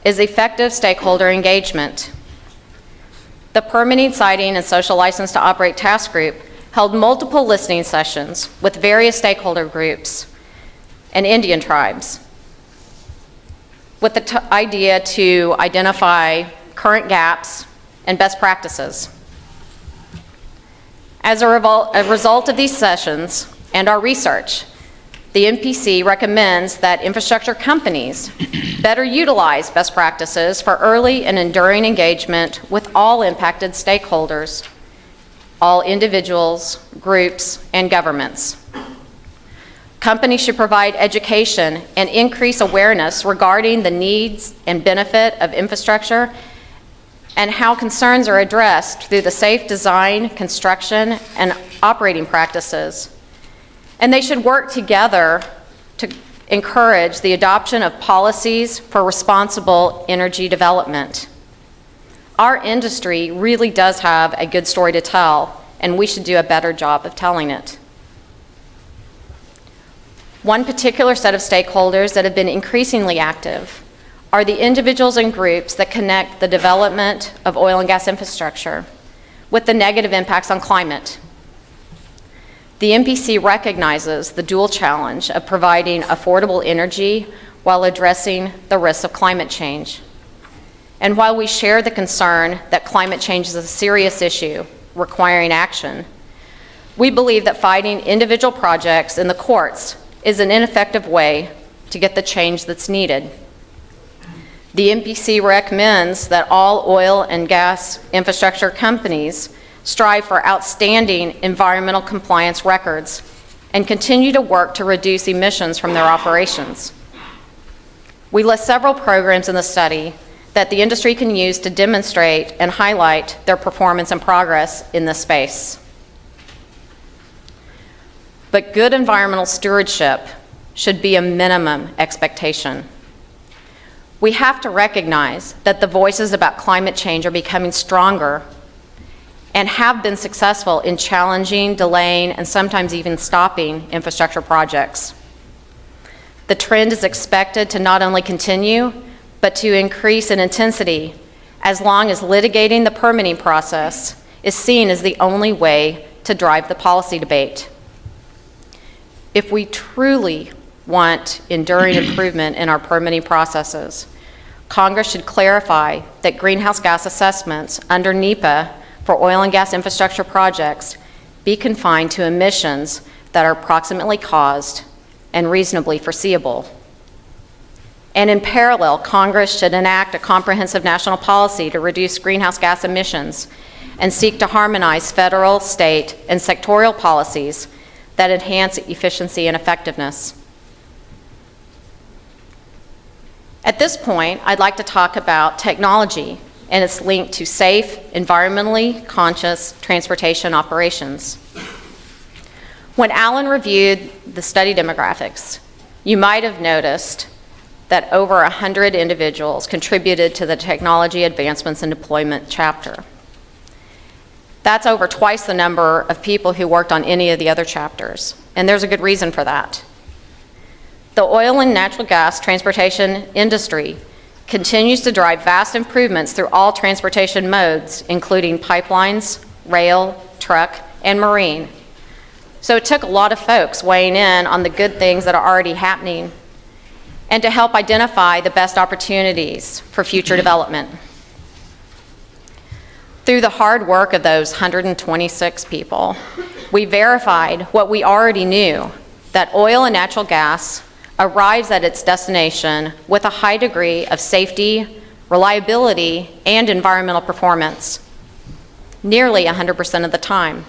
is effective stakeholder engagement. The Permitting, Siting, and Social License to Operate Task Group held multiple listening sessions with various stakeholder groups and Indian tribes with the idea to identify current gaps and best practices. As a result of these sessions and our research, the MPC recommends that infrastructure companies better utilize best practices for early and enduring engagement with all impacted stakeholders, all individuals, groups, and governments. Companies should provide education and increase awareness regarding the needs and benefit of infrastructure and how concerns are addressed through the safe design, construction, and operating practices. And they should work together to encourage the adoption of policies for responsible energy development. Our industry really does have a good story to tell, and we should do a better job of telling it. One particular set of stakeholders that have been increasingly active are the individuals and groups that connect the development of oil and gas infrastructure with the negative impacts on climate. The MPC recognizes the dual challenge of providing affordable energy while addressing the risks of climate change. And while we share the concern that climate change is a serious issue requiring action, we believe that fighting individual projects in the courts is an ineffective way to get the change that's needed. The MPC recommends that all oil and gas infrastructure companies strive for outstanding environmental compliance records and continue to work to reduce emissions from their operations. We list several programs in the study that the industry can use to demonstrate and highlight their performance and progress in this space. But good environmental stewardship should be a minimum expectation. We have to recognize that the voices about climate change are becoming stronger and have been successful in challenging, delaying, and sometimes even stopping infrastructure projects. The trend is expected to not only continue, but to increase in intensity as long as litigating the permitting process is seen as the only way to drive the policy debate. If we truly want enduring improvement in our permitting processes, Congress should clarify that greenhouse gas assessments under NEPA for oil and gas infrastructure projects be confined to emissions that are proximately caused and reasonably foreseeable. And in parallel, Congress should enact a comprehensive national policy to reduce greenhouse gas emissions and seek to harmonize federal, state, and sectorial policies that enhance efficiency and effectiveness. At this point, I'd like to talk about technology and its link to safe, environmentally conscious transportation operations. When Alan reviewed the study demographics, you might have noticed that over 100 individuals contributed to the technology advancements and deployment chapter. That's over twice the number of people who worked on any of the other chapters, and there's a good reason for that. The oil and natural gas transportation industry continues to drive vast improvements through all transportation modes, including pipelines, rail, truck, and marine. So it took a lot of folks weighing in on the good things that are already happening and to help identify the best opportunities for future development. Through the hard work of those 126 people, we verified what we already knew, that oil and natural gas arrives at its destination with a high degree of safety, reliability, and environmental performance, nearly 100% of the time.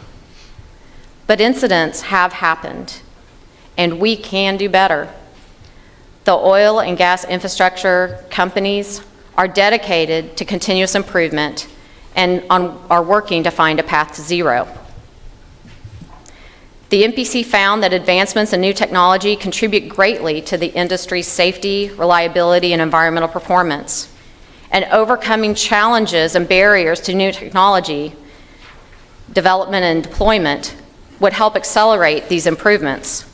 But incidents have happened, and we can do better. The oil and gas infrastructure companies are dedicated to continuous improvement and are working to find a path to zero. The MPC found that advancements in new technology contribute greatly to the industry's safety, reliability, and environmental performance. And overcoming challenges and barriers to new technology development and deployment would help accelerate these improvements.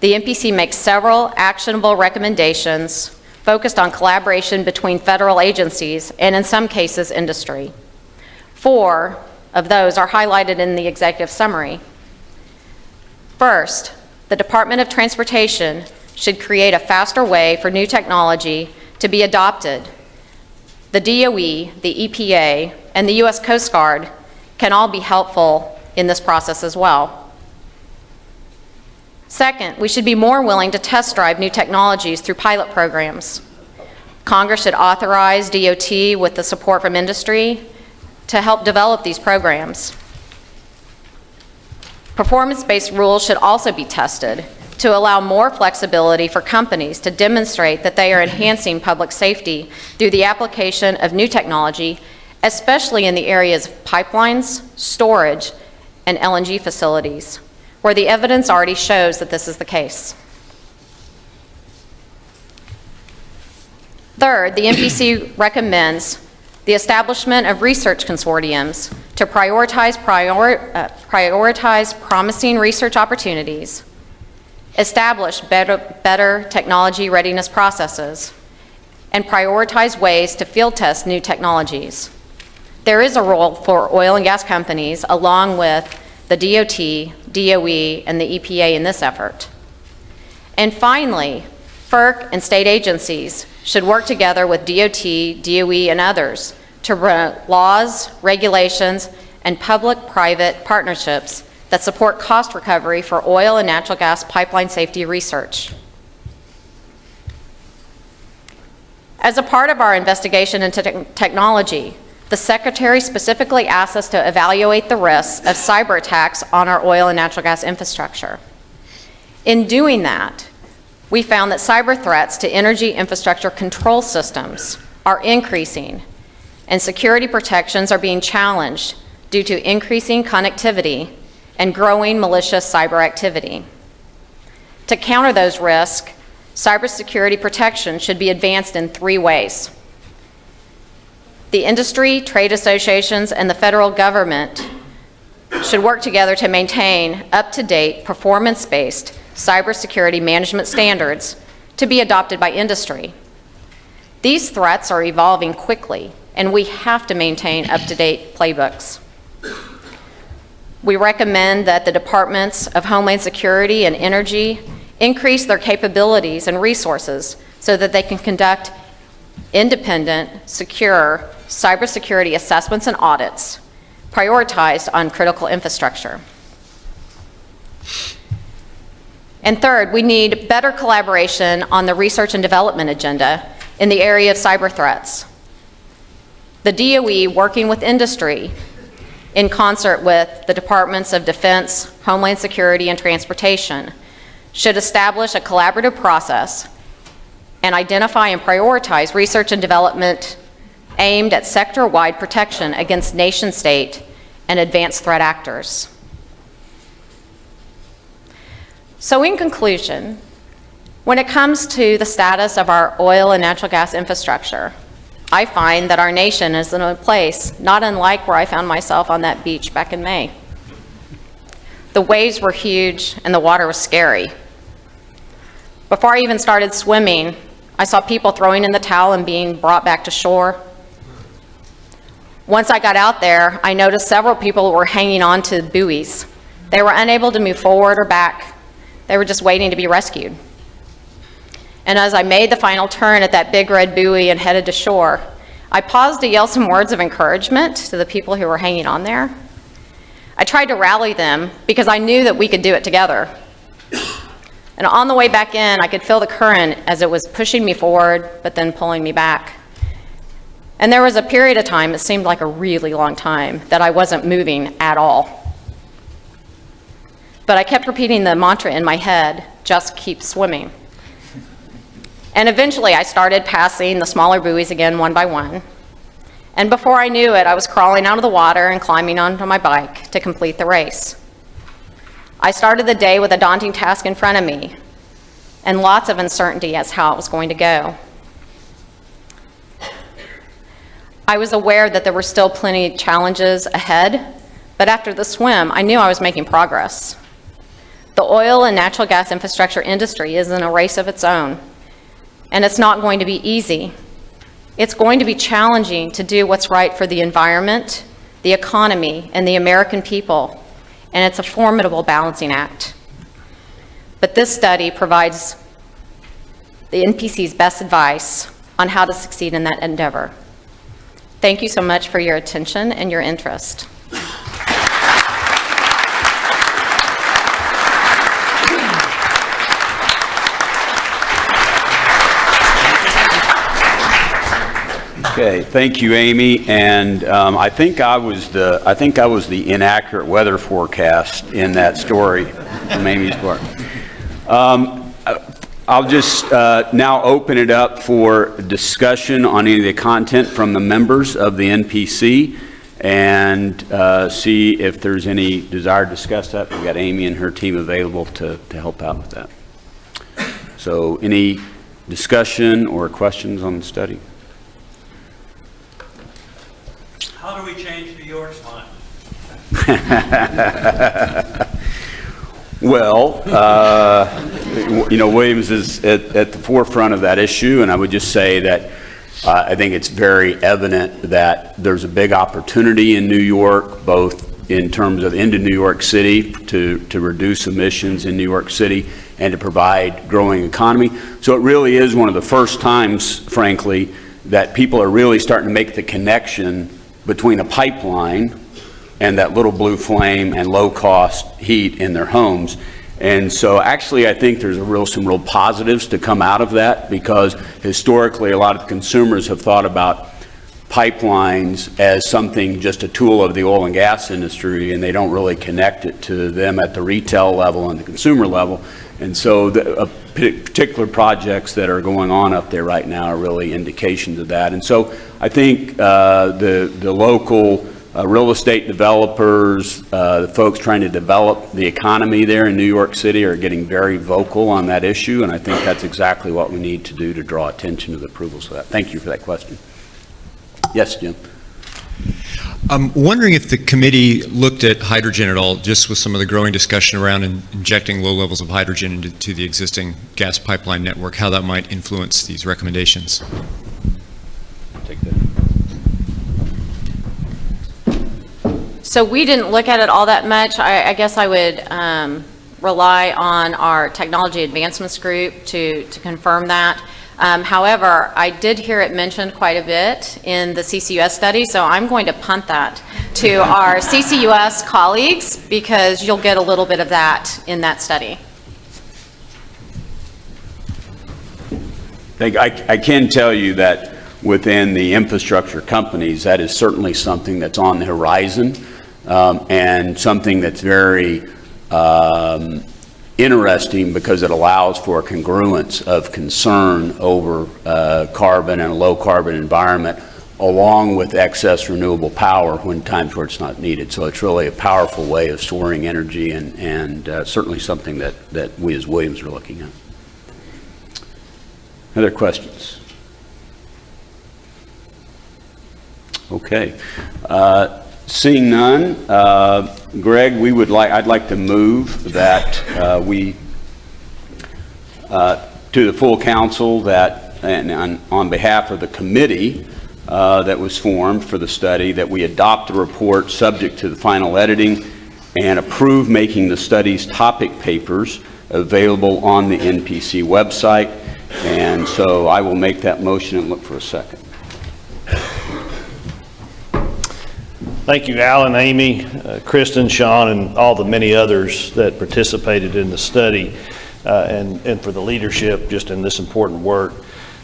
The MPC makes several actionable recommendations focused on collaboration between federal agencies and, in some cases, industry. 4 of those are highlighted in the executive summary. First, the Department of Transportation should create a faster way for new technology to be adopted. The DOE, the EPA, and the U.S. Coast Guard can all be helpful in this process as well. Second, we should be more willing to test drive new technologies through pilot programs. Congress should authorize DOT with the support from industry to help develop these programs. Performance-based rules should also be tested to allow more flexibility for companies to demonstrate that they are enhancing public safety through the application of new technology, especially in the areas of pipelines, storage, and LNG facilities, where the evidence already shows that this is the case. Third, the MPC recommends the establishment of research consortiums to prioritize promising research opportunities, establish better technology readiness processes, and prioritize ways to field test new technologies. There is a role for oil and gas companies along with the DOT, DOE, and the EPA in this effort. And finally, FERC and state agencies should work together with DOT, DOE, and others to promote laws, regulations, and public-private partnerships that support cost recovery for oil and natural gas pipeline safety research. As a part of our investigation into technology, the Secretary specifically asked us to evaluate the risks of cyber attacks on our oil and natural gas infrastructure. In doing that, we found that cyber threats to energy infrastructure control systems are increasing, and security protections are being challenged due to increasing connectivity and growing malicious cyber activity. To counter those risks, cybersecurity protection should be advanced in 3 ways. The industry, trade associations, and the federal government should work together to maintain up-to-date, performance-based cybersecurity management standards to be adopted by industry. These threats are evolving quickly, and we have to maintain up-to-date playbooks. We recommend that the Departments of Homeland Security and Energy increase their capabilities and resources so that they can conduct independent, secure cybersecurity assessments and audits prioritized on critical infrastructure. And third, we need better collaboration on the research and development agenda in the area of cyber threats. The DOE, working with industry in concert with the Departments of Defense, Homeland Security, and Transportation, should establish a collaborative process and identify and prioritize research and development aimed at sector-wide protection against nation-state and advanced threat actors. So in conclusion, when it comes to the status of our oil and natural gas infrastructure, I find that our nation is in a place not unlike where I found myself on that beach back in May. The waves were huge and the water was scary. Before I even started swimming, I saw people throwing in the towel and being brought back to shore. Once I got out there, I noticed several people were hanging on to buoys. They were unable to move forward or back. They were just waiting to be rescued. And as I made the final turn at that big red buoy and headed to shore, I paused to yell some words of encouragement to the people who were hanging on there. I tried to rally them because I knew that we could do it together. And on the way back in, I could feel the current as it was pushing me forward, but then pulling me back. And there was a period of time, it seemed like a really long time, that I wasn't moving at all. But I kept repeating the mantra in my head, just keep swimming. And eventually I started passing the smaller buoys again one by one. And before I knew it, I was crawling out of the water and climbing onto my bike to complete the race. I started the day with a daunting task in front of me and lots of uncertainty as how it was going to go. I was aware that there were still plenty of challenges ahead, but after the swim, I knew I was making progress. The oil and natural gas infrastructure industry is in a race of its own, and it's not going to be easy. It's going to be challenging to do what's right for the environment, the economy, and the American people, and it's a formidable balancing act. But this study provides the NPC's best advice on how to succeed in that endeavor. Thank you so much for your attention and your interest. Okay, thank you, Amy. And I think I was the inaccurate weather forecast in that story from Amy's part. I'll just now open it up for discussion on any of the content from the members of the NPC and see if there's any desire to discuss that. We've got Amy and her team available to help out with that. So any discussion or questions on the study? How do we change New York's mind? Well, Williams is at the forefront of that issue, and I would just say that I think it's very evident that there's a big opportunity in New York, both in terms of into New York City to reduce emissions in New York City and to provide growing economy. So it really is one of the first times, frankly, that people are really starting to make the connection between a pipeline and that little blue flame and low-cost heat in their homes. And so actually I think there's some real positives to come out of that, because historically a lot of consumers have thought about pipelines as something, just a tool of the oil and gas industry, and they don't really connect it to them at the retail level and the consumer level. And so the particular projects that are going on up there right now are really indications of that. And so I think the local real estate developers, the folks trying to develop the economy there in New York City are getting very vocal on that issue, and I think that's exactly what we need to do to draw attention to the approvals of that. Thank you for that question. Yes, Jim? I'm wondering if the committee looked at hydrogen at all, just with some of the growing discussion around injecting low levels of hydrogen into the existing gas pipeline network, how that might influence these recommendations. Take that. So we didn't look at it all that much. I guess I would rely on our technology advancements group to confirm that. However, I did hear it mentioned quite a bit in the CCUS study, so I'm going to punt that to our CCUS colleagues because you'll get a little bit of that in that study. I can tell you that within the infrastructure companies, that is certainly something that's on the horizon, and something that's very interesting because it allows for a congruence of concern over carbon and a low carbon environment, along with excess renewable power when times where it's not needed. So it's really a powerful way of storing energy, and certainly something that we as Williams are looking at. Other questions? Okay. Seeing none, Greg, I'd like to move that to the full council that, and on behalf of the committee that was formed for the study, that we adopt the report subject to the final editing and approve making the study's topic papers available on the NPC website. And so I will make that motion and look for a second. Thank you, Alan, Amy, Kristen, Sean, and all the many others that participated in the study, and for the leadership just in this important work.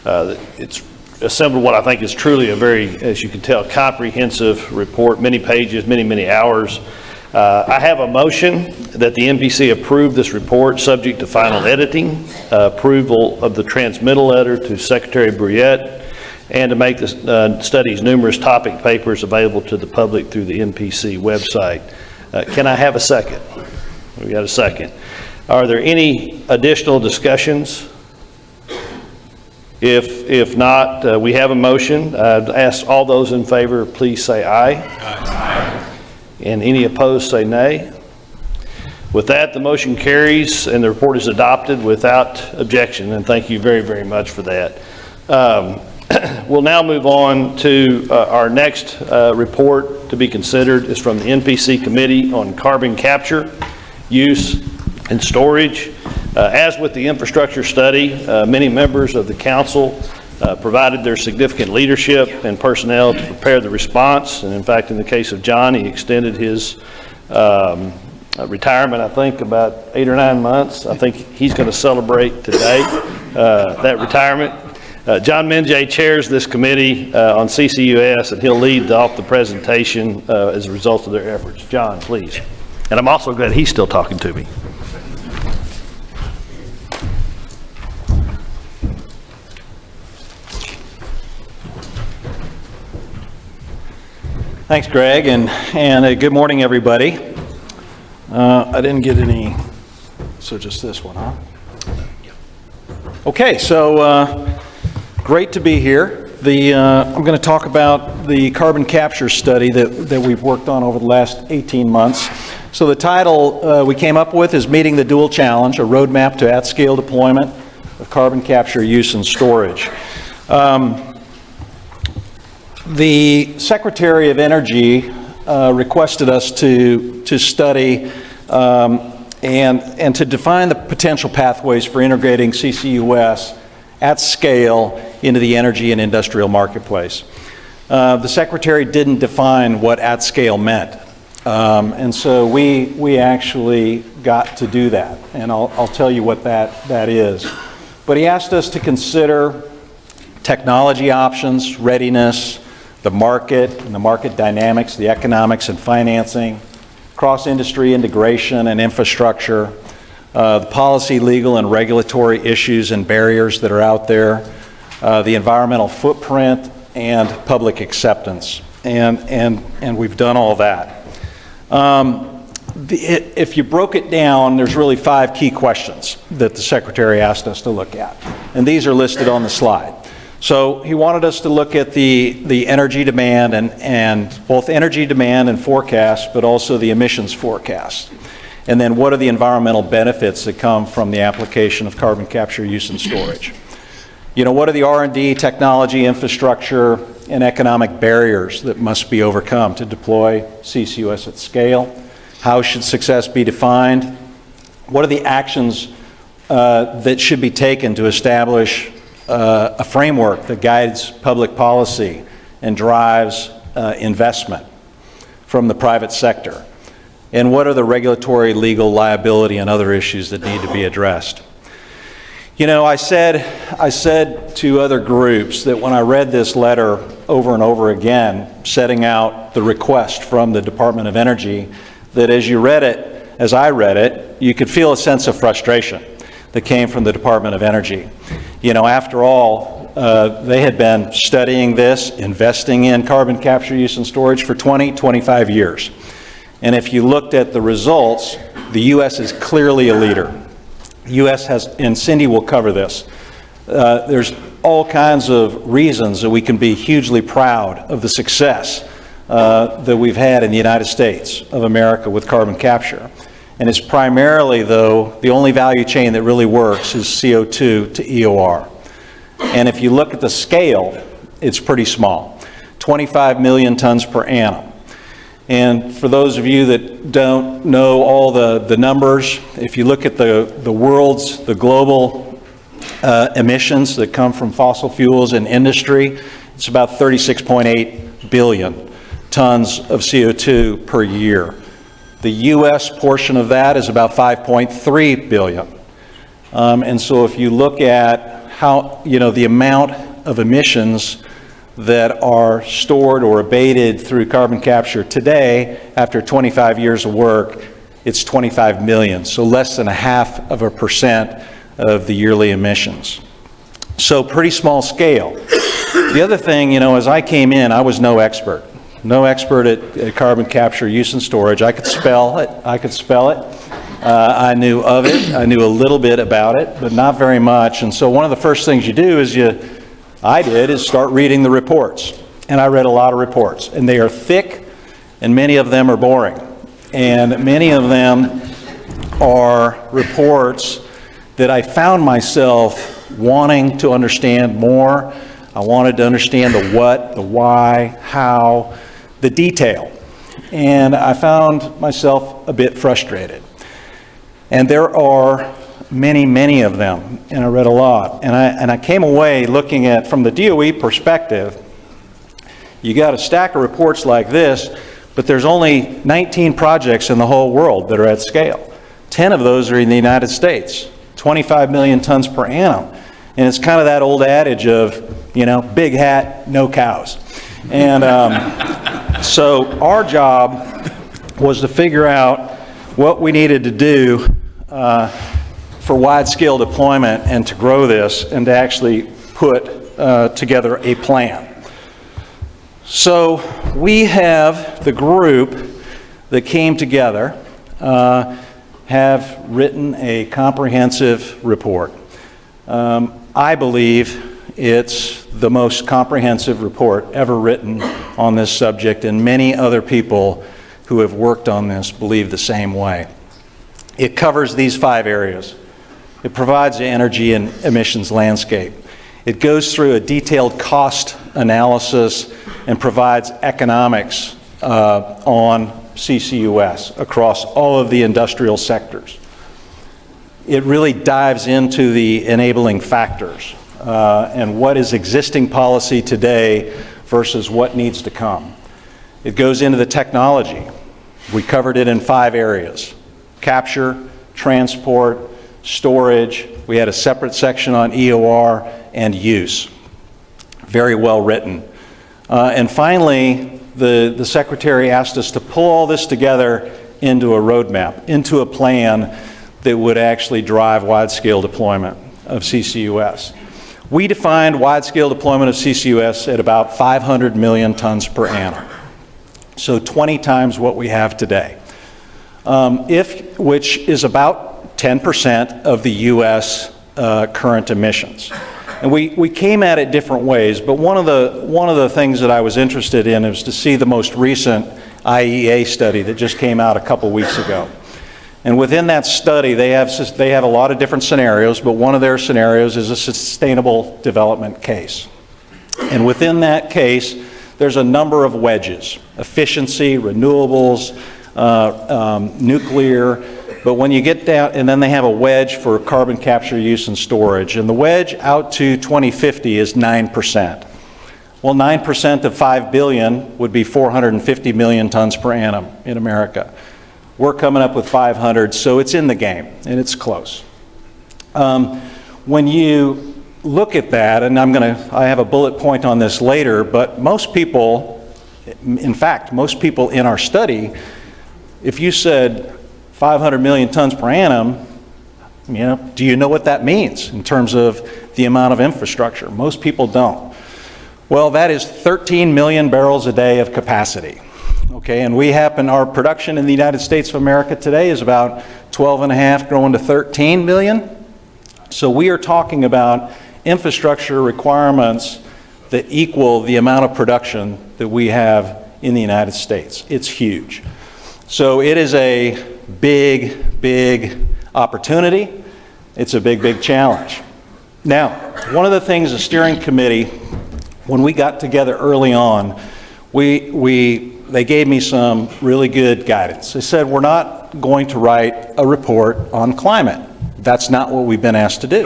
It's assembled what I think is truly a very, as you can tell, comprehensive report, many pages, many hours. I have a motion that the NPC approve this report subject to final editing, approval of the transmittal letter to Secretary Brouillette, and to make the study's numerous topic papers available to the public through the NPC website. Can I have a second? We got a second. Are there any additional discussions? If not, we have a motion. I'd ask all those in favor, please say aye. Aye. And any opposed, say nay. With that, the motion carries and the report is adopted without objection, and thank you very much for that. We'll now move on to our next report to be considered is from the NPC Committee on Carbon Capture, Use, and Storage. As with the infrastructure study, many members of the council provided their significant leadership and personnel to prepare the response. And in fact, in the case of John, he extended his retirement, I think, about 8 or 9 months. I think he's going to celebrate today that retirement. John Mingé chairs this committee on CCUS, and he'll lead off the presentation as a result of their efforts. John, please. And I'm also glad he's still talking to me. Thanks, Greg, and good morning, everybody. I didn't get any, so just this one, huh? Okay, so great to be here. I'm going to talk about the carbon capture study that we've worked on over the last 18 months. So the title we came up with is Meeting the Dual Challenge, a roadmap to at-scale deployment of carbon capture, use, and storage. The Secretary of Energy requested us to study and to define the potential pathways for integrating CCUS at scale into the energy and industrial marketplace. The Secretary didn't define what at scale meant, and so we actually got to do that, and I'll tell you what that is. But he asked us to consider technology options, readiness, the market and the market dynamics, the economics and financing, cross-industry integration and infrastructure, the policy, legal, and regulatory issues and barriers that are out there, the environmental footprint, and public acceptance. And we've done all that. If you broke it down, there's really 5 key questions that the Secretary asked us to look at. And these are listed on the slide. So he wanted us to look at the energy demand and both energy demand and forecast, but also the emissions forecast. And then what are the environmental benefits that come from the application of carbon capture, use, and storage? You know, what are the R&D, technology, infrastructure, and economic barriers that must be overcome to deploy CCUS at scale? How should success be defined? What are the actions that should be taken to establish a framework that guides public policy and drives investment from the private sector? And what are the regulatory, legal, liability, and other issues that need to be addressed? You know, I said to other groups that when I read this letter over and over again, setting out the request from the Department of Energy, that as you read it, as I read it, you could feel a sense of frustration that came from the Department of Energy. You know, after all, they had been studying this, investing in carbon capture, use, and storage for 20, 25 years. And if you looked at the results, the U.S. is clearly a leader. The U.S. has, and Cindy will cover this, there's all kinds of reasons that we can be hugely proud of the success that we've had in the United States of America with carbon capture. And it's primarily, though, the only value chain that really works is CO2 to EOR. And if you look at the scale, it's pretty small, 25 million tons per annum. And for those of you that don't know all the numbers, if you look at the world's, the global emissions that come from fossil fuels and industry, it's about 36.8 billion tons of CO2 per year. The U.S. portion of that is about 5.3 billion. And so if you look at how, you know, the amount of emissions that are stored or abated through carbon capture today, after 25 years of work, it's 25 million, so less than 0.5% of the yearly emissions. So pretty small scale. The other thing, you know, as I came in, I was no expert at carbon capture, use, and storage. I could spell it. I knew of it. I knew a little bit about it, but not very much. And so one of the first things you do is I did is start reading the reports. And I read a lot of reports. And they are thick, and many of them are boring. And many of them are reports that I found myself wanting to understand more. I wanted to understand the what, the why, how, the detail. And I found myself a bit frustrated. And there are many, many of them, and I read a lot. And I came away looking at, from the DOE perspective, you got a stack of reports like this, but there's only 19 projects in the whole world that are at scale. 10 of those are in the United States, 25 million tons per annum. And it's kind of that old adage of, you know, big hat, no cows. And so our job was to figure out what we needed to do for wide-scale deployment and to grow this and to actually put together a plan. So we have the group that came together have written a comprehensive report. I believe it's the most comprehensive report ever written on this subject, and many other people who have worked on this believe the same way. It covers these 5 areas. It provides the energy and emissions landscape. It goes through a detailed cost analysis and provides economics on CCUS across all of the industrial sectors. It really dives into the enabling factors and what is existing policy today versus what needs to come. It goes into the technology. We covered it in 5 areas: capture, transport, storage. We had a separate section on EOR and use. Very well written. And finally, the Secretary asked us to pull all this together into a roadmap, into a plan that would actually drive wide-scale deployment of CCUS. We defined wide-scale deployment of CCUS at about 500 million tons per annum, so 20 times what we have today, which is about 10% of the U.S. Current emissions. And we came at it different ways, but one of the things that I was interested in is to see the most recent IEA study that just came out a couple weeks ago. And within that study, they have a lot of different scenarios, but one of their scenarios is a sustainable development case. And within that case, there's a number of wedges: efficiency, renewables, nuclear. But when you get down, and then they have a wedge for carbon capture, use, and storage. And the wedge out to 2050 is 9%. Well, 9% of 5 billion would be 450 million tons per annum in America. We're coming up with 500, so it's in the game, and it's close. When you look at that, and I have a bullet point on this later, but most people, in fact, most people in our study, if you said 500 million tons per annum, do you know what that means in terms of the amount of infrastructure? Most people don't. Well, that is 13 million barrels a day of capacity. Okay, and our production in the United States of America today is about 12.5 growing to 13 million. So we are talking about infrastructure requirements that equal the amount of production that we have in the United States. It's huge. So it is a big, big opportunity. It's a big, big challenge. Now, one of the things the steering committee, when we got together early on, they gave me some really good guidance. They said, we're not going to write a report on climate. That's not what we've been asked to do.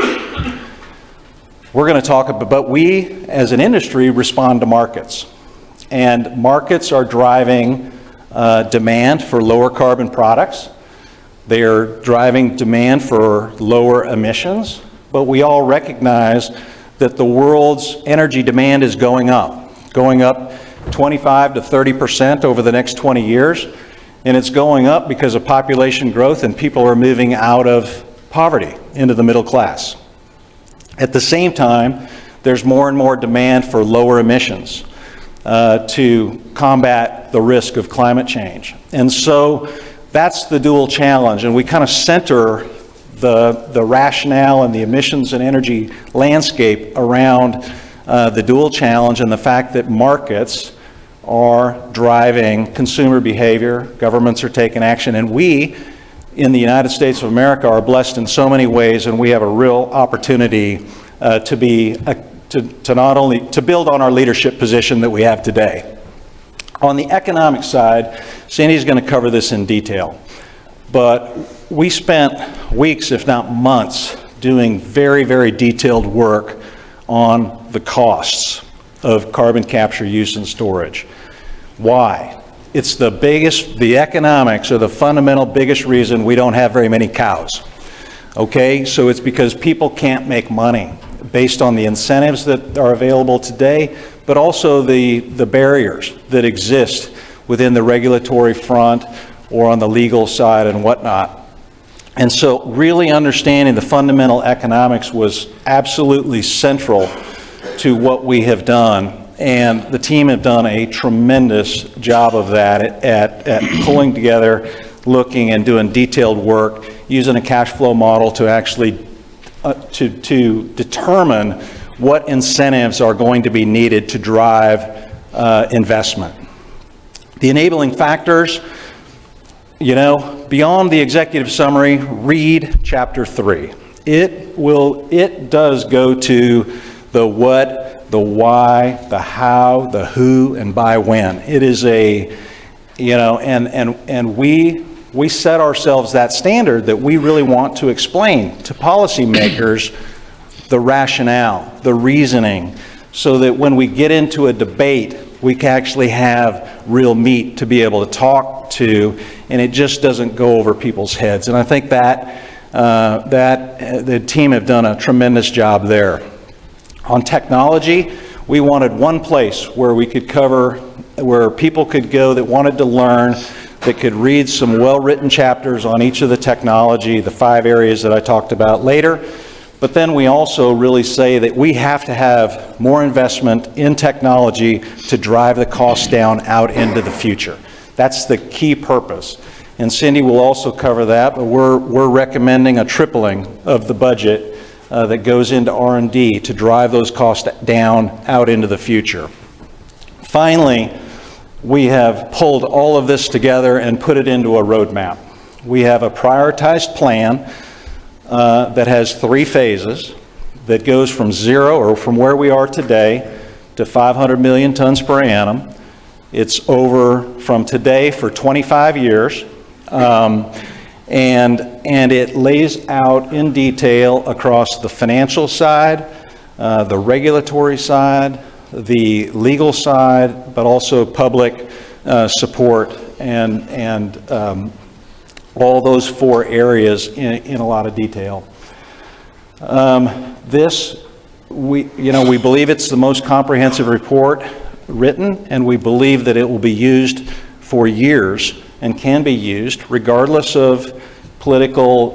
We're going to talk about, but we as an industry respond to markets. And markets are driving demand for lower carbon products. They are driving demand for lower emissions. But we all recognize that the world's energy demand is going up 25 to 30% over the next 20 years. And it's going up because of population growth and people are moving out of poverty into the middle class. At the same time, there's more and more demand for lower emissions to combat the risk of climate change. And so that's the dual challenge. And we kind of center the rationale and the emissions and energy landscape around the dual challenge and the fact that markets are driving consumer behavior, governments are taking action, and we in the United States of America are blessed in so many ways, and we have a real opportunity to not only to build on our leadership position that we have today. On the economic side, Sandy's going to cover this in detail, but we spent weeks, if not months, doing very, very detailed work on the costs of carbon capture, use, and storage. Why? It's the economics are the fundamental biggest reason we don't have very many cows. Okay, so it's because people can't make money based on the incentives that are available today, but also the barriers that exist within the regulatory front or on the legal side and whatnot. And so really understanding the fundamental economics was absolutely central to what we have done. And the team have done a tremendous job of that at pulling together, looking and doing detailed work, using a cash flow model to actually to determine what incentives are going to be needed to drive investment. The enabling factors, beyond the executive summary, read chapter 3. It does go to the what, the why, the how, the who, and by when. It is and we set ourselves that standard that we really want to explain to policymakers the rationale, the reasoning, so that when we get into a debate, we can actually have real meat to be able to talk to, and it just doesn't go over people's heads. And I think that the team have done a tremendous job there. On technology, we wanted one place where we could cover, where people could go that wanted to learn that could read some well-written chapters on each of the technology, the 5 areas that I talked about later. But then we also really say that we have to have more investment in technology to drive the costs down out into the future. That's the key purpose. And Cindy will also cover that, but we're recommending a tripling of the budget that goes into R&D to drive those costs down out into the future. Finally, we have pulled all of this together and put it into a roadmap. We have a prioritized plan that has 3 phases that goes from 0, or from where we are today, to 500 million tons per annum. It's over from today for 25 years, and it lays out in detail across the financial side, the regulatory side, the legal side, but also public support, and all those 4 areas in a lot of detail. We believe it's the most comprehensive report written, and we believe that it will be used for years and can be used regardless of political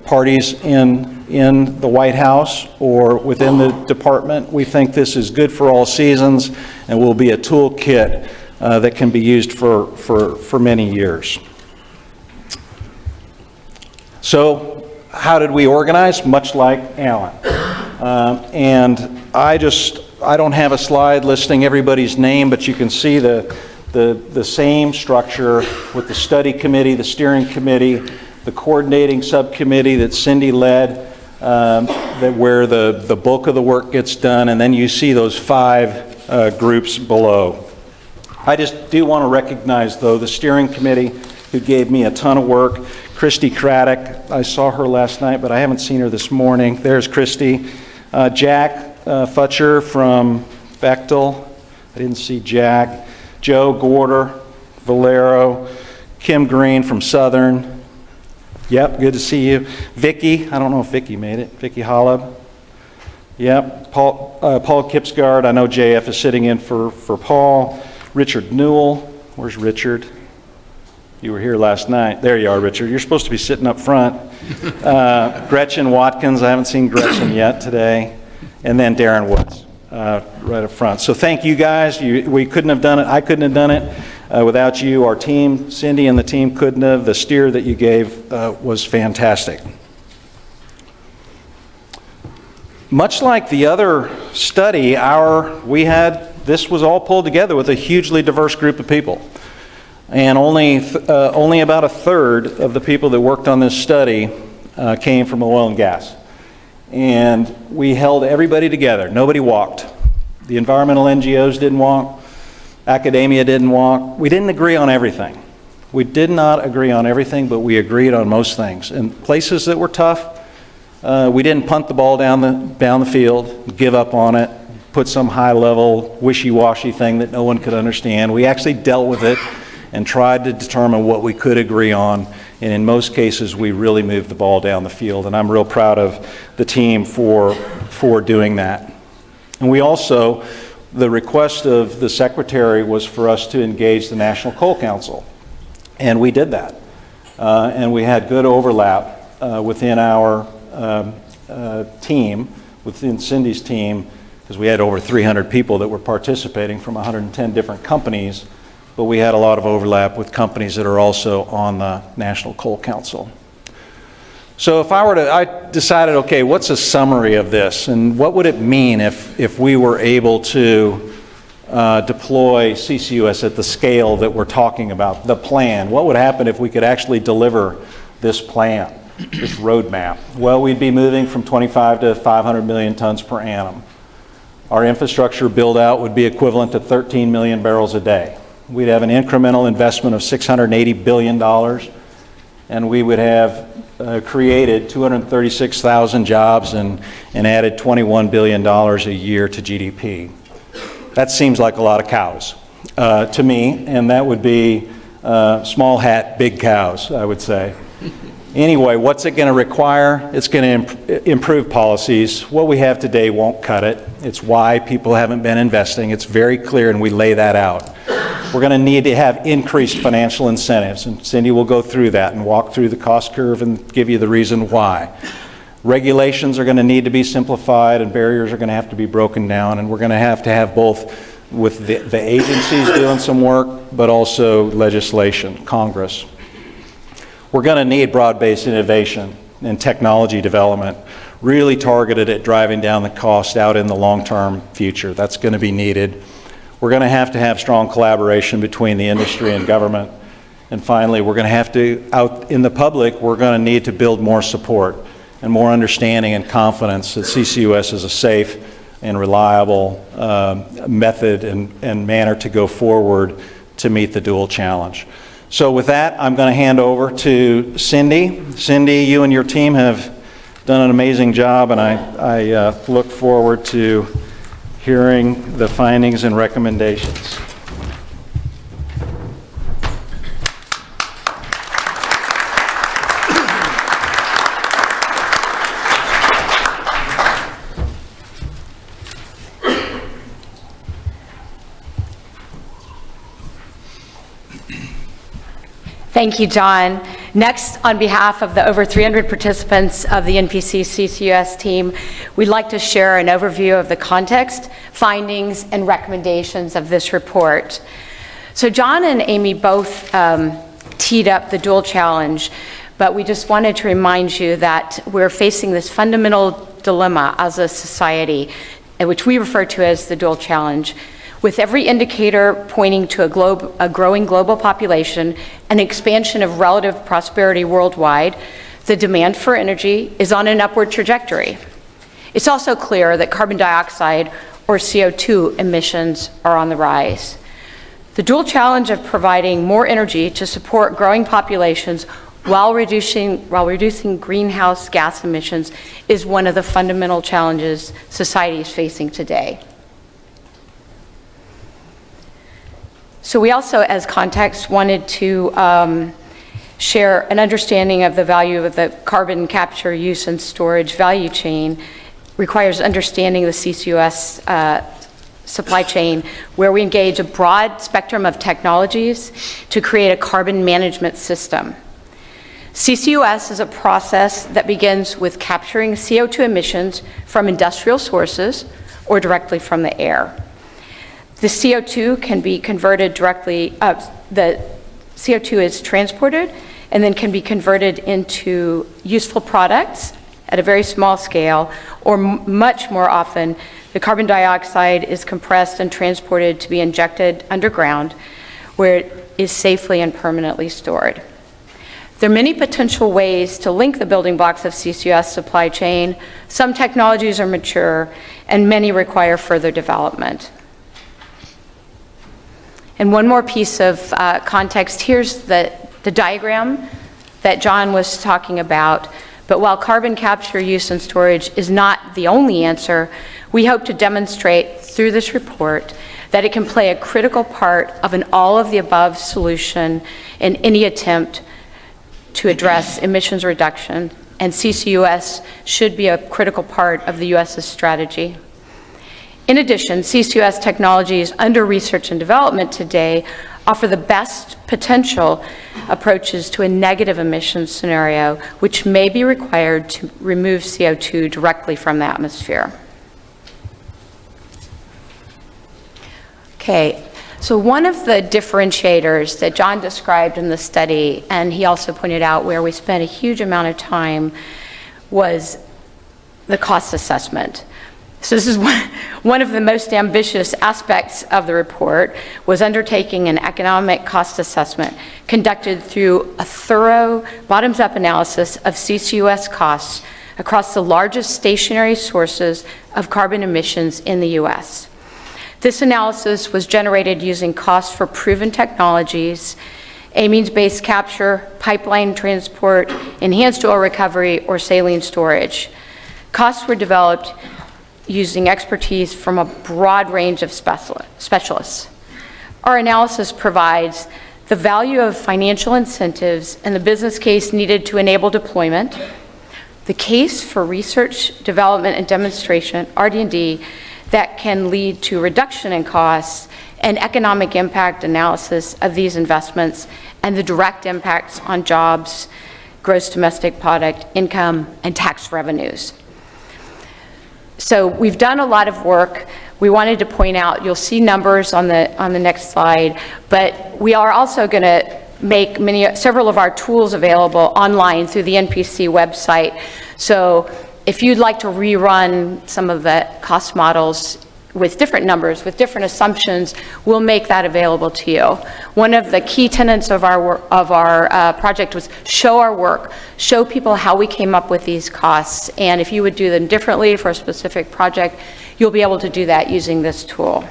parties in the White House or within the department. We think this is good for all seasons and will be a toolkit that can be used for many years. So how did we organize? Much like Alan. And I don't have a slide listing everybody's name, but you can see the same structure with the study committee, the steering committee, the coordinating subcommittee that Cindy led, where the bulk of the work gets done, and then you see those 5 groups below. I just do want to recognize, though, the steering committee who gave me a ton of work. Christy Craddock, I saw her last night, but I haven't seen her this morning. There's Christy. Jack Futcher from Bechtel. I didn't see Jack. Joe Gorder, Valero. Kim Green from Southern. Yep, good to see you. Vicki, I don't know if Vicki made it. Vicki Holub. Yep, Paul Kipsgard. I know JF is sitting in for Paul. Richard Newell. Where's Richard? You were here last night. There you are, Richard. You're supposed to be sitting up front. Gretchen Watkins. I haven't seen Gretchen yet today. And then Darren Woods right up front. So thank you guys. We couldn't have done it. I couldn't have done it without you. Our team, Cindy and the team couldn't have. The steer that you gave was fantastic. Much like the other study, this was all pulled together with a hugely diverse group of people. And only about 1/3 of the people that worked on this study came from oil and gas. And we held everybody together. Nobody walked. The environmental NGOs didn't walk. Academia didn't walk. We didn't agree on everything. We did not agree on everything, but we agreed on most things. In places that were tough, we didn't punt the ball down the field, give up on it, put some high-level, wishy-washy thing that no one could understand. We actually dealt with it and tried to determine what we could agree on. And in most cases, we really moved the ball down the field. And I'm real proud of the team for doing that. And we also, the request of the secretary was for us to engage the National Coal Council. And we did that. And we had good overlap within our team, within Cindy's team, because we had over 300 people that were participating from 110 different companies. But we had a lot of overlap with companies that are also on the National Coal Council. So I decided, okay, what's a summary of this? And what would it mean if we were able to deploy CCUS at the scale that we're talking about, the plan? What would happen if we could actually deliver this plan, this roadmap? Well, we'd be moving from 25 to 500 million tons per annum. Our infrastructure build-out would be equivalent to 13 million barrels a day. We'd have an incremental investment of $680 billion, and we would have created 236,000 jobs and added $21 billion a year to GDP. That seems like a lot of cows to me, and that would be small hat, big cows, I would say. Anyway, what's it going to require? It's going to improve policies. What we have today won't cut it. It's why people haven't been investing. It's very clear, and we lay that out. We're going to need to have increased financial incentives, and Cindy will go through that and walk through the cost curve and give you the reason why. Regulations are going to need to be simplified, and barriers are going to have to be broken down, and we're going to have both with the agencies doing some work, but also legislation, Congress. We're going to need broad-based innovation and technology development, really targeted at driving down the cost out in the long-term future. That's going to be needed. We're going to have strong collaboration between the industry and government. And finally, we're going to have to, out in the public, we're going to need to build more support and more understanding and confidence that CCUS is a safe and reliable method and manner to go forward to meet the dual challenge. So with that, I'm going to hand over to Cindy. Cindy, you and your team have done an amazing job, and I look forward to hearing the findings and recommendations. Thank you, John. Next, on behalf of the over 300 participants of the NPC CCUS team, we'd like to share an overview of the context, findings, and recommendations of this report. So John and Amy both teed up the dual challenge, but we just wanted to remind you that we're facing this fundamental dilemma as a society, which we refer to as the dual challenge. With every indicator pointing to a growing global population and expansion of relative prosperity worldwide, the demand for energy is on an upward trajectory. It's also clear that carbon dioxide, or CO2, emissions are on the rise. The dual challenge of providing more energy to support growing populations while reducing greenhouse gas emissions is one of the fundamental challenges society is facing today. So we also, as context, wanted to share an understanding of the value of the carbon capture, use, and storage value chain. Requires understanding the CCUS supply chain, where we engage a broad spectrum of technologies to create a carbon management system. CCUS is a process that begins with capturing CO2 emissions from industrial sources or directly from the air. The CO2 can be converted directly, the CO2 is transported and then can be converted into useful products at a very small scale, or much more often, the carbon dioxide is compressed and transported to be injected underground, where it is safely and permanently stored. There are many potential ways to link the building blocks of CCUS supply chain. Some technologies are mature, and many require further development. And one more piece of context, here's the diagram that John was talking about. But while carbon capture, use, and storage is not the only answer, we hope to demonstrate through this report that it can play a critical part of an all-of-the-above solution in any attempt to address emissions reduction, and CCUS should be a critical part of the U.S.'s strategy. In addition, CCUS technologies under research and development today offer the best potential approaches to a negative emissions scenario, which may be required to remove CO2 directly from the atmosphere. Okay, so one of the differentiators that John described in the study, and he also pointed out where we spent a huge amount of time, was the cost assessment. So this is one of the most ambitious aspects of the report, was undertaking an economic cost assessment conducted through a thorough bottoms-up analysis of CCUS costs across the largest stationary sources of carbon emissions in the U.S. This analysis was generated using costs for proven technologies, amines-based capture, pipeline transport, enhanced oil recovery, or saline storage. Costs were developed using expertise from a broad range of specialists. Our analysis provides the value of financial incentives and the business case needed to enable deployment, the case for research, development, and demonstration, RD&D, that can lead to reduction in costs, an economic impact analysis of these investments and the direct impacts on jobs, gross domestic product, income, and tax revenues. So we've done a lot of work. We wanted to point out, you'll see numbers on the next slide, but we are also going to make several of our tools available online through the NPC website. So if you'd like to rerun some of the cost models with different numbers, with different assumptions, we'll make that available to you. One of the key tenets of our project was show our work, show people how we came up with these costs, and if you would do them differently for a specific project, you'll be able to do that using this tool.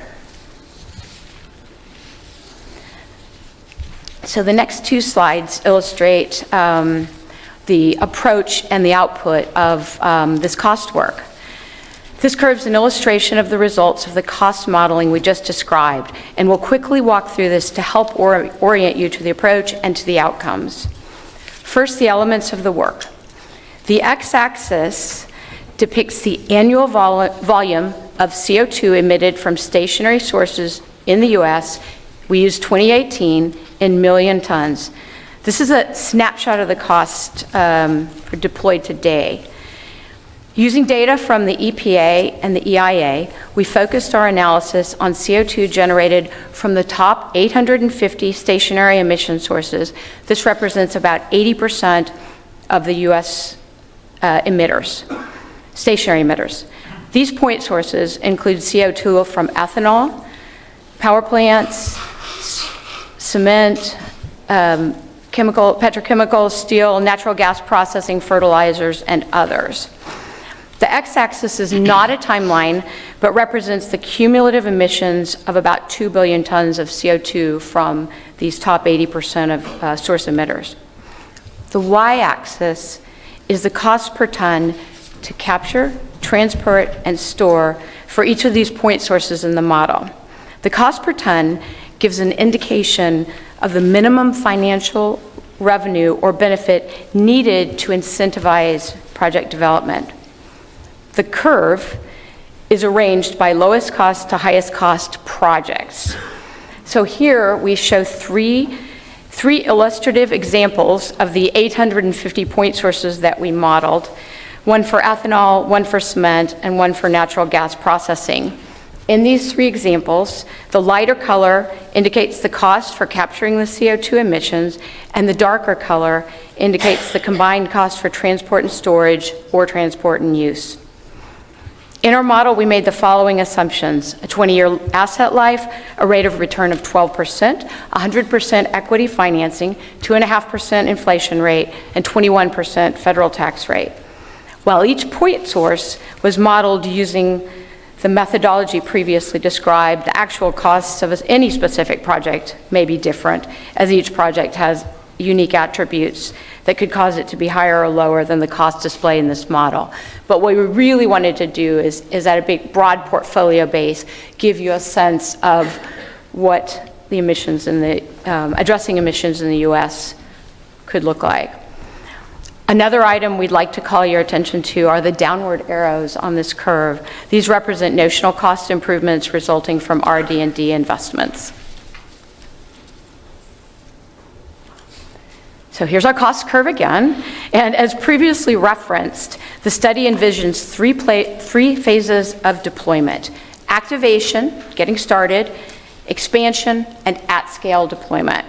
So the next two slides illustrate the approach and the output of this cost work. This curve is an illustration of the results of the cost modeling we just described, and we'll quickly walk through this to help orient you to the approach and to the outcomes. First, the elements of the work. The x-axis depicts the annual volume of CO2 emitted from stationary sources in the U.S. We use 2018 in million tons. This is a snapshot of the cost for deployed today. Using data from the EPA and the EIA, we focused our analysis on CO2 generated from the top 850 stationary emission sources. This represents about 80% of the U.S. emitters, stationary emitters. These point sources include CO2 from ethanol, power plants, cement, petrochemicals, steel, natural gas processing, fertilizers, and others. The x-axis is not a timeline, but represents the cumulative emissions of about 2 billion tons of CO2 from these top 80% of source emitters. The y-axis is the cost per ton to capture, transport, and store for each of these point sources in the model. The cost per ton gives an indication of the minimum financial revenue or benefit needed to incentivize project development. The curve is arranged by lowest cost to highest cost projects. So here we show three illustrative examples of the 850 point sources that we modeled, one for ethanol, one for cement, and one for natural gas processing. In these three examples, the lighter color indicates the cost for capturing the CO2 emissions, and the darker color indicates the combined cost for transport and storage or transport and use. In our model, we made the following assumptions: a 20-year asset life, a rate of return of 12%, 100% equity financing, 2.5% inflation rate, and 21% federal tax rate. While each point source was modeled using the methodology previously described, the actual costs of any specific project may be different, as each project has unique attributes that could cause it to be higher or lower than the cost displayed in this model. But what we really wanted to do is at a big, broad portfolio base, give you a sense of what the emissions in the, addressing emissions in the US could look like. Another item we'd like to call your attention to are the downward arrows on this curve. These represent notional cost improvements resulting from RD&D investments. So here's our cost curve again, and as previously referenced, the study envisions three phases of deployment: activation, getting started, expansion, and at-scale deployment.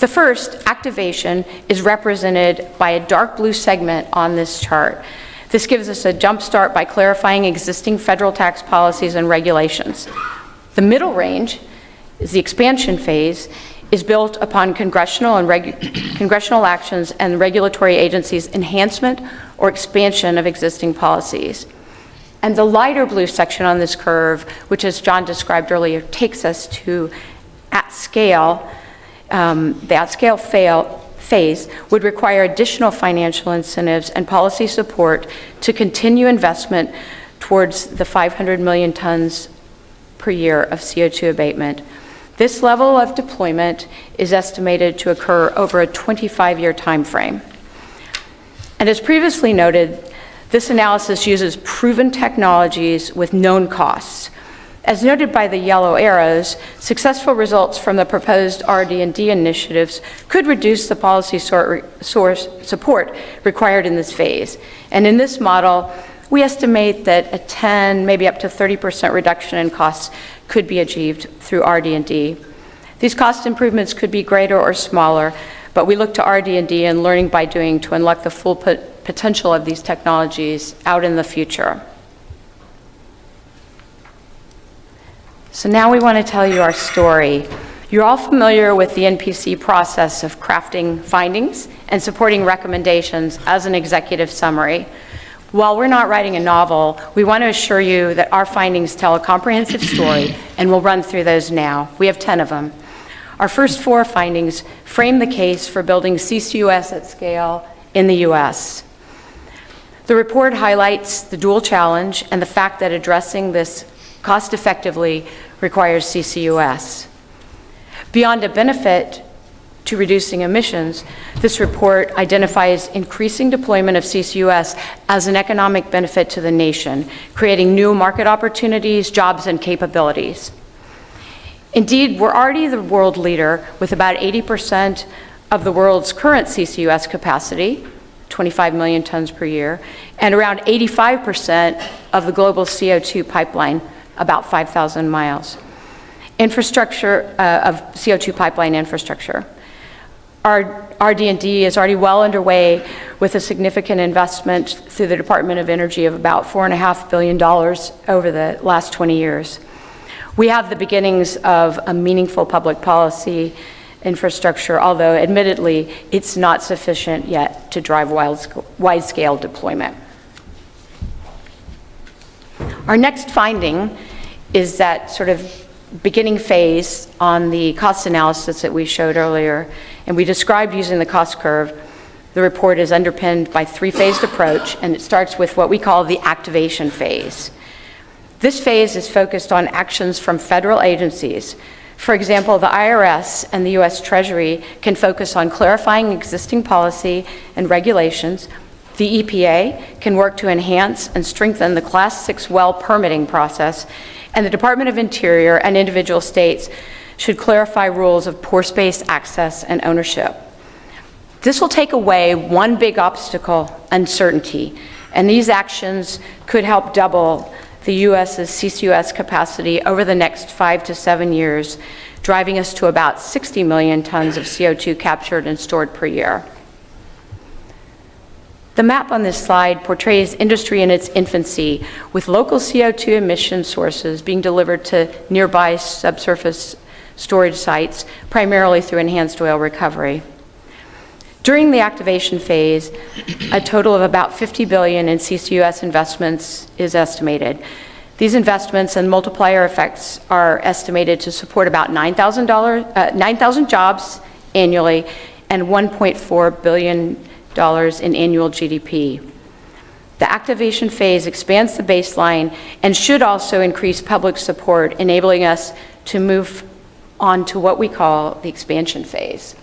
The first, activation, is represented by a dark blue segment on this chart. This gives us a jump start by clarifying existing federal tax policies and regulations. The middle range is the expansion phase, is built upon congressional actions and regulatory agencies' enhancement or expansion of existing policies. And the lighter blue section on this curve, which as John described earlier, takes us to at scale. The at-scale phase would require additional financial incentives and policy support to continue investment towards the 500 million tons per year of CO2 abatement. This level of deployment is estimated to occur over a 25-year time frame. And as previously noted, this analysis uses proven technologies with known costs. As noted by the yellow arrows, successful results from the proposed RD&D initiatives could reduce the policy source support required in this phase. And in this model, we estimate that a 10, maybe up to 30% reduction in costs could be achieved through RD&D. These cost improvements could be greater or smaller, but we look to RD&D and learning by doing to unlock the full potential of these technologies out in the future. So now we want to tell you our story. You're all familiar with the NPC process of crafting findings and supporting recommendations as an executive summary. While we're not writing a novel, we want to assure you that our findings tell a comprehensive story, and we'll run through those now. We have 10 of them. Our first 4 findings frame the case for building CCUS at scale in the U.S. The report highlights the dual challenge and the fact that addressing this cost-effectively requires CCUS. Beyond a benefit to reducing emissions, this report identifies increasing deployment of CCUS as an economic benefit to the nation, creating new market opportunities, jobs, and capabilities. Indeed, we're already the world leader with about 80% of the world's current CCUS capacity, 25 million tons per year, and around 85% of the global CO2 pipeline, about 5,000 miles. Infrastructure of CO2 pipeline infrastructure. Our RD&D is already well underway with a significant investment through the Department of Energy of about $4.5 billion over the last 20 years. We have the beginnings of a meaningful public policy infrastructure, although admittedly, it's not sufficient yet to drive wide-scale deployment. Our next finding is that sort of beginning phase on the cost analysis that we showed earlier, and we described using the cost curve. The report is underpinned by 3-phased approach, and it starts with what we call the activation phase. This phase is focused on actions from federal agencies. For example, the IRS and the U.S. Treasury can focus on clarifying existing policy and regulations. The EPA can work to enhance and strengthen the Class 6 well permitting process, and the Department of Interior and individual states should clarify rules of pore space access and ownership. This will take away one big obstacle, uncertainty, and these actions could help double the U.S.'s CCUS capacity over the next 5 to 7 years, driving us to about 60 million tons of CO2 captured and stored per year. The map on this slide portrays industry in its infancy, with local CO2 emission sources being delivered to nearby subsurface storage sites, primarily through enhanced oil recovery. During the activation phase, a total of about $50 billion in CCUS investments is estimated. These investments and multiplier effects are estimated to support about 9,000 jobs annually and $1.4 billion in annual GDP. The activation phase expands the baseline and should also increase public support, enabling us to move on to what we call the expansion phase.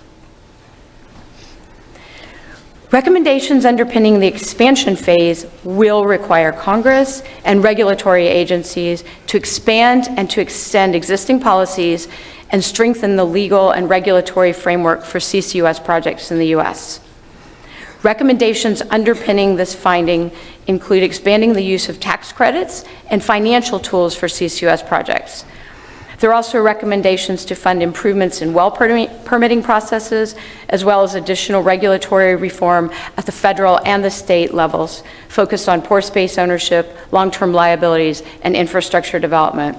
Recommendations underpinning the expansion phase will require Congress and regulatory agencies to expand and to extend existing policies and strengthen the legal and regulatory framework for CCUS projects in the U.S. Recommendations underpinning this finding include expanding the use of tax credits and financial tools for CCUS projects. There are also recommendations to fund improvements in well permitting processes, as well as additional regulatory reform at the federal and the state levels, focused on pore space ownership, long-term liabilities, and infrastructure development.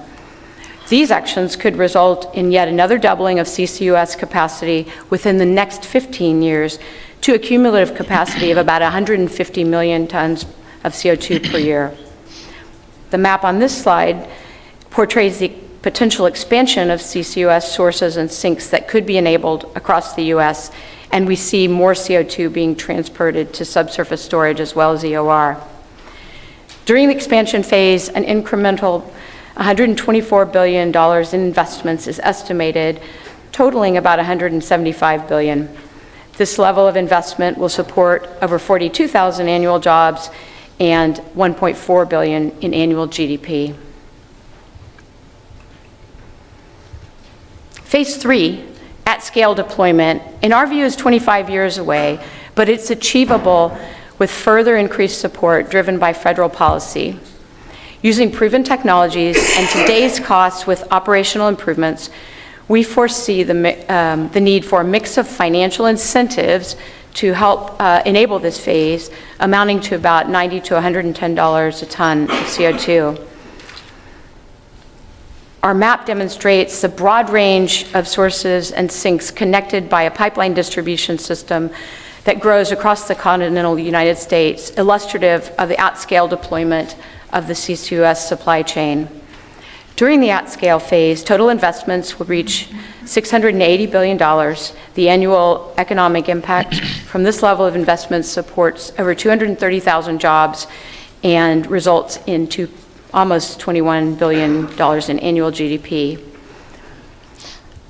These actions could result in yet another doubling of CCUS capacity within the next 15 years to a cumulative capacity of about 150 million tons of CO2 per year. The map on this slide portrays the potential expansion of CCUS sources and sinks that could be enabled across the U.S., and we see more CO2 being transported to subsurface storage as well as EOR. During the expansion phase, an incremental $124 billion in investments is estimated, totaling about $175 billion. This level of investment will support over 42,000 annual jobs and $1.4 billion in annual GDP. Phase 3, at-scale deployment, in our view is 25 years away, but it's achievable with further increased support driven by federal policy. Using proven technologies and today's costs with operational improvements, we foresee the need for a mix of financial incentives to help enable this phase, amounting to about $90 to $110 a ton of CO2. Our map demonstrates the broad range of sources and sinks connected by a pipeline distribution system that grows across the continental United States, illustrative of the at-scale deployment of the CCUS supply chain. During the at-scale phase, total investments will reach $680 billion. The annual economic impact from this level of investment supports over 230,000 jobs and results in almost $21 billion in annual GDP.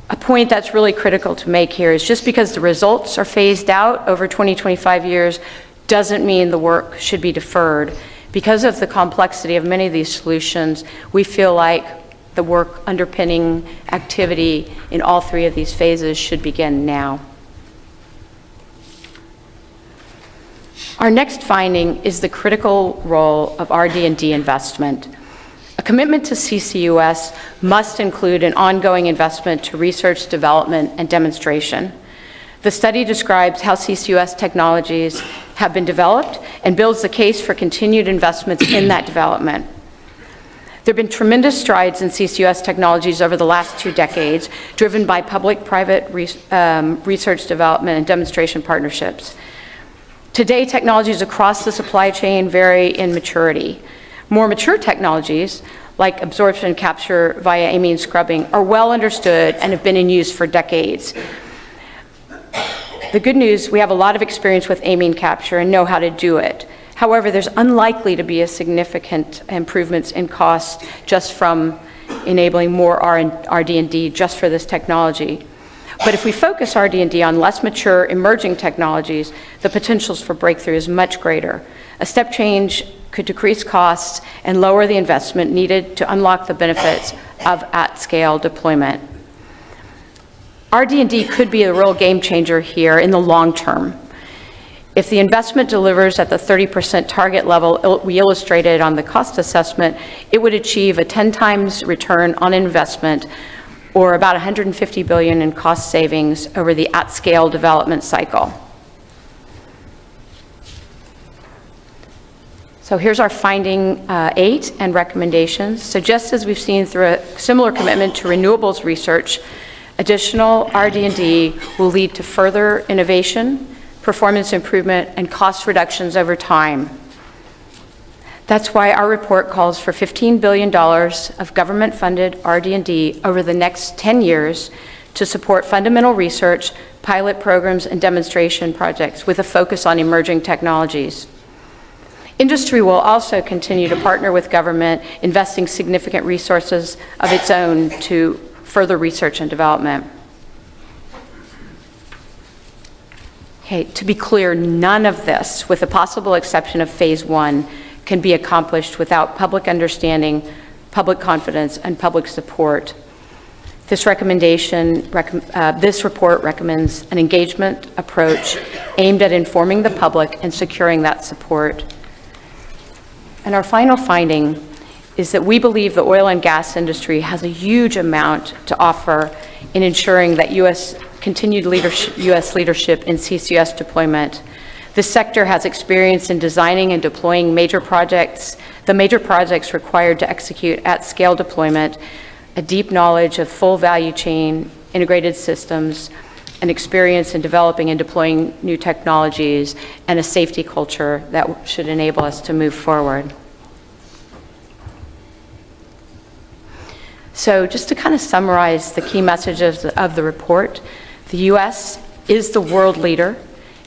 A point that's really critical to make here is just because the results are phased out over 20-25 years doesn't mean the work should be deferred. Because of the complexity of many of these solutions, we feel like the work underpinning activity in all three of these phases should begin now. Our next finding is the critical role of RD&D investment. A commitment to CCUS must include an ongoing investment to research, development, and demonstration. The study describes how CCUS technologies have been developed and builds the case for continued investments in that development. There have been tremendous strides in CCUS technologies over the last 2 decades, driven by public-private research, development, and demonstration partnerships. Today, technologies across the supply chain vary in maturity. More mature technologies, like absorption capture via amine scrubbing, are well understood and have been in use for decades. The good news, we have a lot of experience with amine capture and know how to do it. However, there's unlikely to be a significant improvements in cost just from enabling more RD&D just for this technology. But if we focus RD&D on less mature emerging technologies, the potentials for breakthrough is much greater. A step change could decrease costs and lower the investment needed to unlock the benefits of at-scale deployment. RD&D could be a real game changer here in the long term. If the investment delivers at the 30% target level we illustrated on the cost assessment, it would achieve a 10 times return on investment, or about $150 billion in cost savings over the at-scale development cycle. So here's our finding 8 and recommendations. So just as we've seen through a similar commitment to renewables research, additional RD&D will lead to further innovation, performance improvement, and cost reductions over time. That's why our report calls for $15 billion of government-funded RD&D over the next 10 years to support fundamental research, pilot programs, and demonstration projects with a focus on emerging technologies. Industry will also continue to partner with government, investing significant resources of its own to further research and development. Okay, to be clear, none of this, with the possible exception of phase 1, can be accomplished without public understanding, public confidence, and public support. This report recommends an engagement approach aimed at informing the public and securing that support. And our final finding is that we believe the oil and gas industry has a huge amount to offer in ensuring that continued U.S. leadership in CCUS deployment. This sector has experience in designing and deploying the major projects required to execute at-scale deployment, a deep knowledge of full value chain integrated systems, an experience in developing and deploying new technologies, and a safety culture that should enable us to move forward. So just to kind of summarize the key messages of the report, the U.S. is the world leader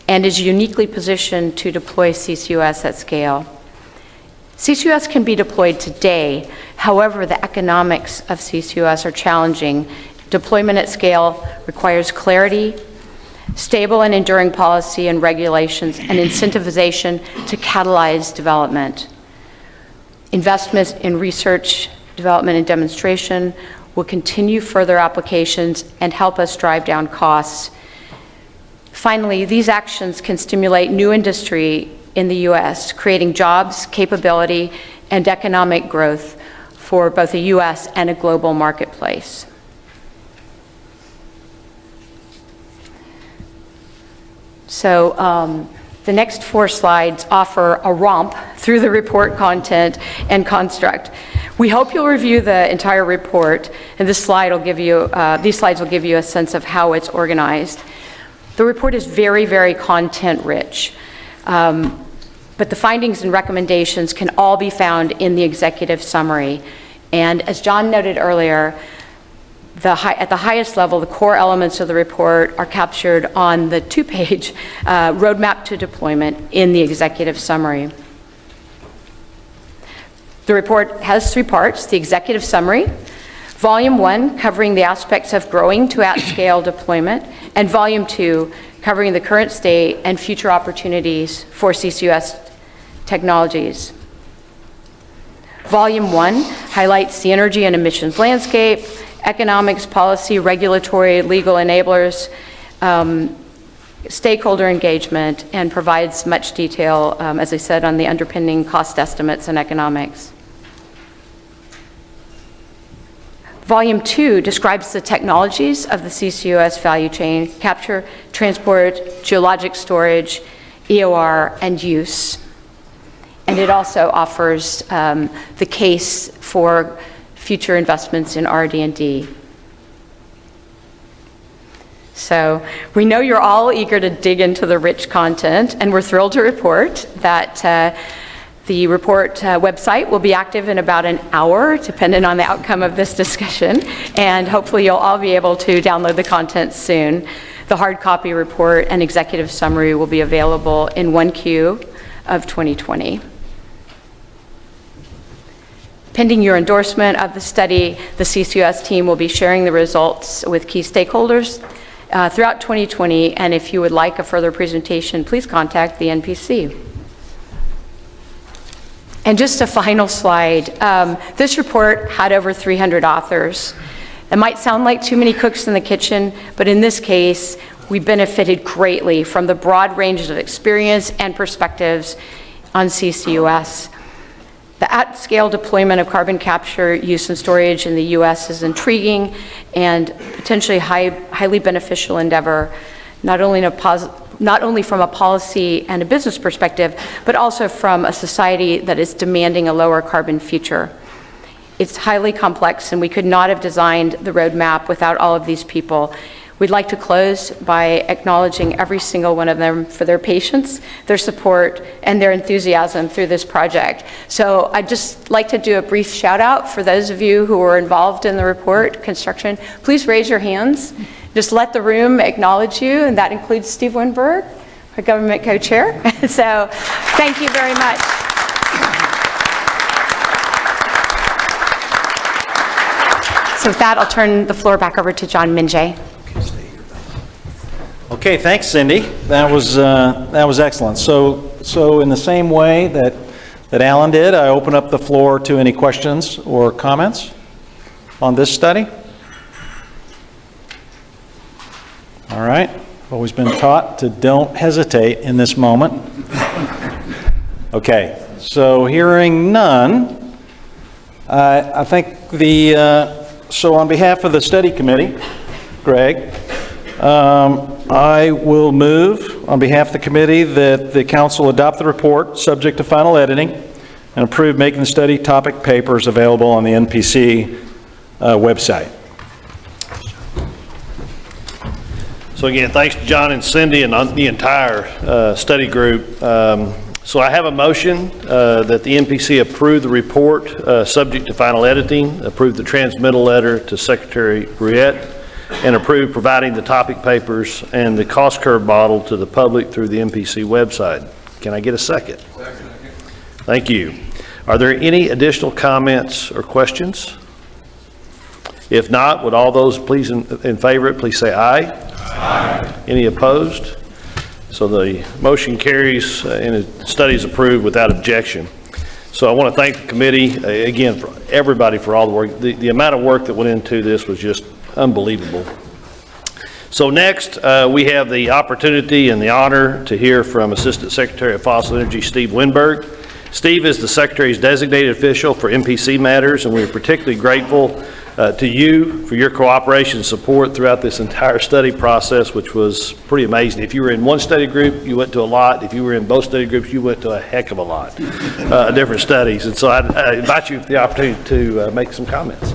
and is uniquely positioned to deploy CCUS at scale. CCUS can be deployed today. However, the economics of CCUS are challenging. Deployment at scale requires clarity, stable and enduring policy and regulations, and incentivization to catalyze development. Investments in research, development, and demonstration will continue further applications and help us drive down costs. Finally, these actions can stimulate new industry in the U.S., creating jobs, capability, and economic growth for both a U.S. and a global marketplace. So the next 4 slides offer a romp through the report content and construct. We hope you'll review the entire report, and these slides will give you a sense of how it's organized. The report is very, very content-rich, but the findings and recommendations can all be found in the executive summary. And as John noted earlier, at the highest level, the core elements of the report are captured on the 2-page roadmap to deployment in the executive summary. The report has 3 parts: the executive summary, Volume 1 covering the aspects of growing to at-scale deployment, and Volume 2 covering the current state and future opportunities for CCUS technologies. Volume 1 highlights the energy and emissions landscape, economics, policy, regulatory, legal enablers, stakeholder engagement, and provides much detail, as I said, on the underpinning cost estimates and economics. Volume 2 describes the technologies of the CCUS value chain: capture, transport, geologic storage, EOR, and use. And it also offers the case for future investments in RD&D. So we know you're all eager to dig into the rich content, and we're thrilled to report that the report website will be active in about an hour, depending on the outcome of this discussion, and hopefully you'll all be able to download the content soon. The hard copy report and executive summary will be available in 1Q of 2020. Pending your endorsement of the study, the CCUS team will be sharing the results with key stakeholders throughout 2020, and if you would like a further presentation, please contact the NPC. And just a final slide. This report had over 300 authors. It might sound like too many cooks in the kitchen, but in this case, we benefited greatly from the broad ranges of experience and perspectives on CCUS. The at-scale deployment of carbon capture, use, and storage in the U.S. is intriguing and potentially highly beneficial endeavor, not only from a policy and a business perspective, but also from a society that is demanding a lower carbon future. It's highly complex, and we could not have designed the roadmap without all of these people. We'd like to close by acknowledging every single one of them for their patience, their support, and their enthusiasm through this project. So I'd just like to do a brief shout out for those of you who were involved in the report construction. Please raise your hands. Just let the room acknowledge you, and that includes Steve Winberg, our government co-chair. So thank you very much. So with that, I'll turn the floor back over to John Mingé. Okay, thanks, Cindy. That was excellent. So in the same way that Alan did, I open up the floor to any questions or comments on this study. All right. I've always been taught to don't hesitate in this moment. Okay. So hearing none, I think so on behalf of the study committee, Greg, I will move on behalf of the committee that the council adopt the report subject to final editing and approve making the study topic papers available on the NPC website. So again, thanks to John and Cindy and the entire study group. So I have a motion that the NPC approve the report subject to final editing, approve the transmittal letter to Secretary Brouillette, and approve providing the topic papers and the cost curve model to the public through the NPC website. Can I get a second? Second. Thank you. Are there any additional comments or questions? If not, would all those please in favor, please say aye. Aye. Any opposed? So the motion carries and the study is approved without objection. So I want to thank the committee, again, for everybody for all the work. The amount of work that went into this was just unbelievable. So next, we have the opportunity and the honor to hear from Assistant Secretary of Fossil Energy, Steve Winberg. Steve is the Secretary's designated official for MPC matters, and we're particularly grateful to you for your cooperation and support throughout this entire study process, which was pretty amazing. If you were in one study group, you went to a lot. If you were in both study groups, you went to a heck of a lot of different studies. And so I invite you for the opportunity to make some comments.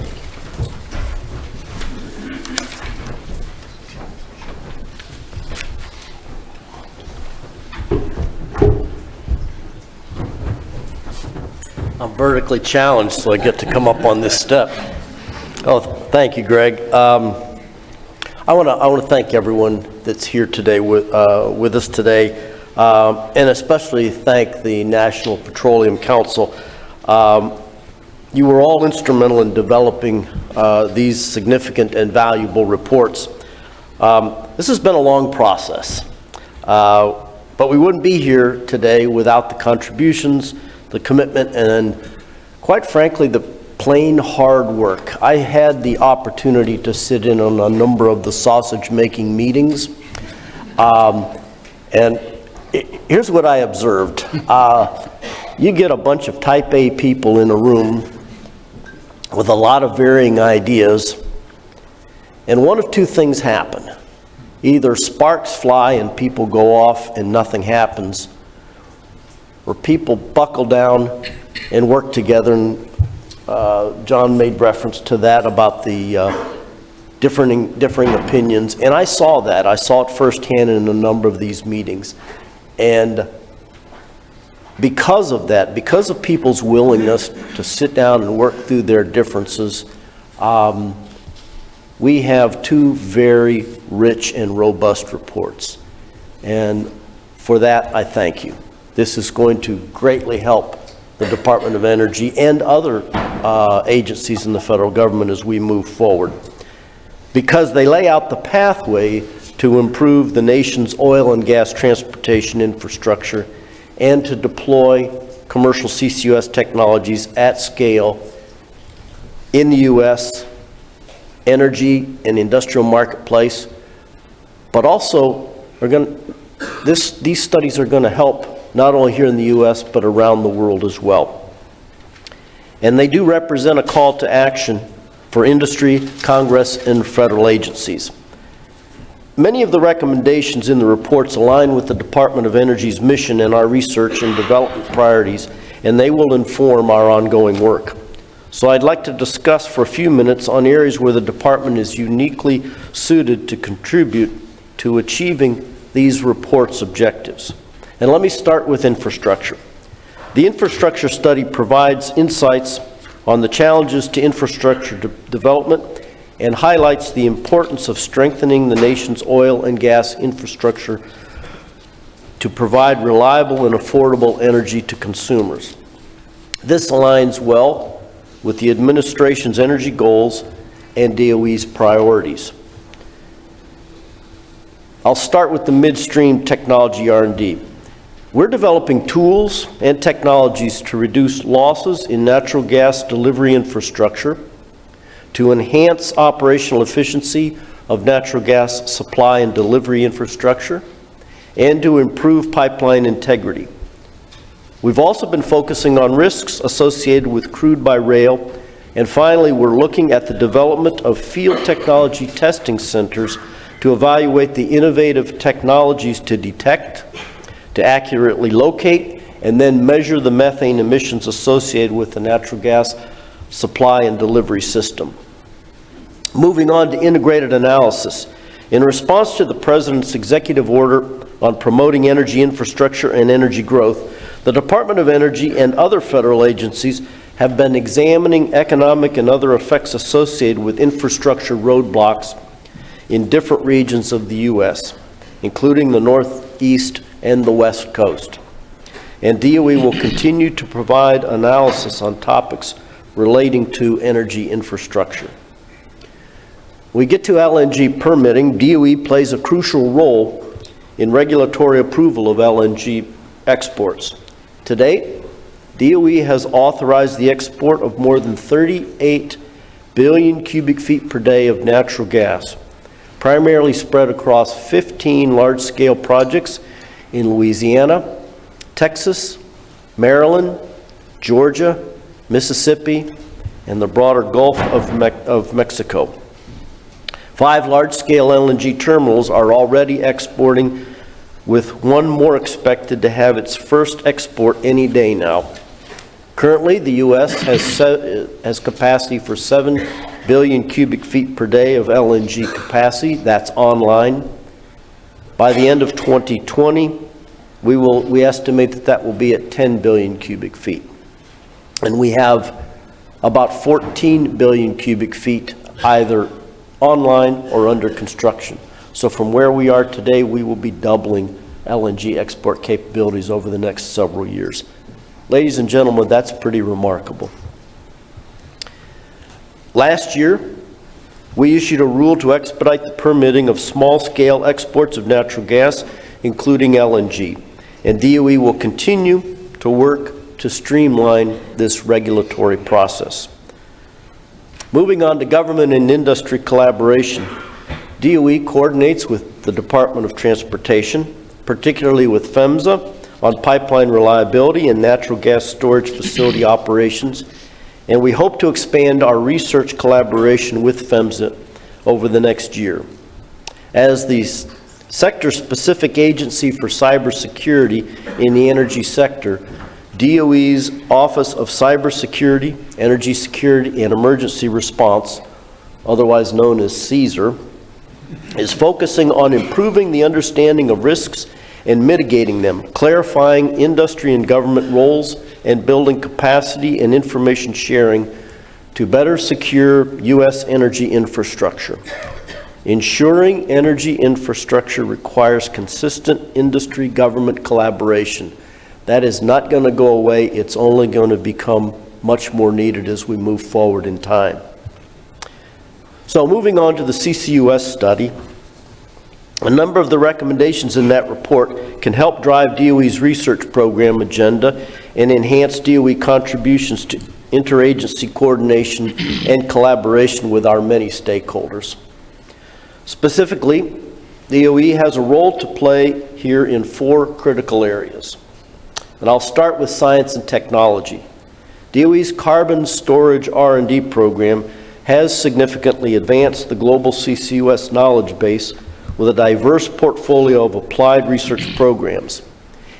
I'm vertically challenged, so I get to come up on this step. Oh, thank you, Greg. I want to thank everyone that's here today with us today, and especially thank the National Petroleum Council. You were all instrumental in developing these significant and valuable reports. This has been a long process, but we wouldn't be here today without the contributions, the commitment, and quite frankly, the plain hard work. I had the opportunity to sit in on a number of the sausage-making meetings, and here's what I observed. You get a bunch of type A people in a room with a lot of varying ideas, and one of two things happen. Either sparks fly and people go off and nothing happens, or people buckle down and work together. And John made reference to that about the differing opinions, and I saw that. I saw it firsthand in a number of these meetings. And because of that, because of people's willingness to sit down and work through their differences, we have two very rich and robust reports. And for that, I thank you. This is going to greatly help the Department of Energy and other agencies in the federal government as we move forward, because they lay out the pathway to improve the nation's oil and gas transportation infrastructure and to deploy commercial CCUS technologies at scale in the U.S. energy and industrial marketplace, but also these studies are going to help not only here in the U.S., but around the world as well. And they do represent a call to action for industry, Congress, and federal agencies. Many of the recommendations in the reports align with the Department of Energy's mission and our research and development priorities, and they will inform our ongoing work. So I'd like to discuss for a few minutes on areas where the department is uniquely suited to contribute to achieving these reports' objectives. And let me start with infrastructure. The infrastructure study provides insights on the challenges to infrastructure development and highlights the importance of strengthening the nation's oil and gas infrastructure to provide reliable and affordable energy to consumers. This aligns well with the administration's energy goals and DOE's priorities. I'll start with the midstream technology R&D. We're developing tools and technologies to reduce losses in natural gas delivery infrastructure, to enhance operational efficiency of natural gas supply and delivery infrastructure, and to improve pipeline integrity. We've also been focusing on risks associated with crude by rail, and finally, we're looking at the development of field technology testing centers to evaluate the innovative technologies to detect, to accurately locate, and then measure the methane emissions associated with the natural gas supply and delivery system. Moving on to integrated analysis. In response to the President's executive order on promoting energy infrastructure and energy growth, the Department of Energy and other federal agencies have been examining economic and other effects associated with infrastructure roadblocks in different regions of the U.S., including the Northeast and the West Coast. And DOE will continue to provide analysis on topics relating to energy infrastructure. We get to LNG permitting. DOE plays a crucial role in regulatory approval of LNG exports. To date, DOE has authorized the export of more than 38 billion cubic feet per day of natural gas, primarily spread across 15 large-scale projects in Louisiana, Texas, Maryland, Georgia, Mississippi, and the broader Gulf of Mexico. 5 large-scale LNG terminals are already exporting, with one more expected to have its first export any day now. Currently, the U.S. has capacity for 7 billion cubic feet per day of LNG capacity. That's online. By the end of 2020, we estimate that will be at 10 billion cubic feet. And we have about 14 billion cubic feet either online or under construction. So from where we are today, we will be doubling LNG export capabilities over the next several years. Ladies and gentlemen, that's pretty remarkable. Last year, we issued a rule to expedite the permitting of small-scale exports of natural gas, including LNG. And DOE will continue to work to streamline this regulatory process. Moving on to government and industry collaboration, DOE coordinates with the Department of Transportation, particularly with PHMSA, on pipeline reliability and natural gas storage facility operations, and we hope to expand our research collaboration with PHMSA over the next year. As the sector-specific agency for cybersecurity in the energy sector, DOE's Office of Cybersecurity, Energy Security, and Emergency Response, otherwise known as CSER, is focusing on improving the understanding of risks and mitigating them, clarifying industry and government roles, and building capacity and information sharing to better secure U.S. energy infrastructure. Ensuring energy infrastructure requires consistent industry-government collaboration. That is not going to go away. It's only going to become much more needed as we move forward in time. So moving on to the CCUS study, a number of the recommendations in that report can help drive DOE's research program agenda and enhance DOE contributions to interagency coordination and collaboration with our many stakeholders. Specifically, DOE has a role to play here in 4 critical areas. And I'll start with science and technology. DOE's carbon storage R&D program has significantly advanced the global CCUS knowledge base with a diverse portfolio of applied research programs.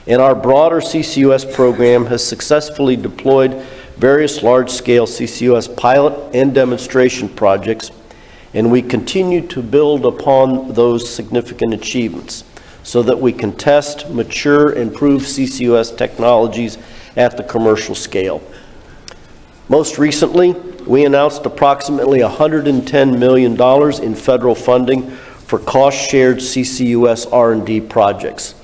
And our broader CCUS program has successfully deployed various large-scale CCUS pilot and demonstration projects, and we continue to build upon those significant achievements so that we can test, mature, and prove CCUS technologies at the commercial scale. Most recently, we announced approximately $110 million in federal funding for cost-shared CCUS R&D projects.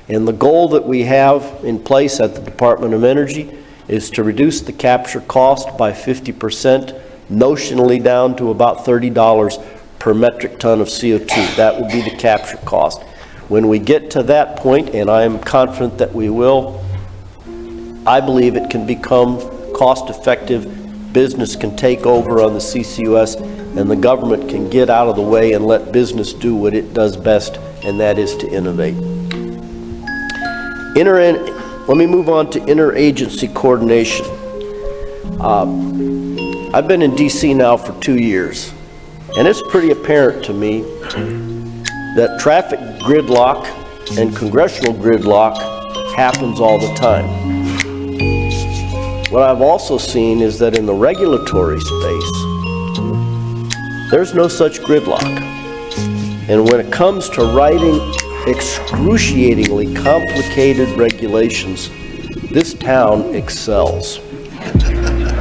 And the goal that we have in place at the Department of Energy is to reduce the capture cost by 50%, notionally down to about $30 per metric ton of CO2. That will be the capture cost. When we get to that point, and I am confident that we will, I believe it can become cost-effective. Business can take over on the CCUS, and the government can get out of the way and let business do what it does best, and that is to innovate. Let me move on to interagency coordination. I've been in DC now for 2 years, and it's pretty apparent to me that traffic gridlock and congressional gridlock happens all the time. What I've also seen is that in the regulatory space, there's no such gridlock. And when it comes to writing excruciatingly complicated regulations, this town excels.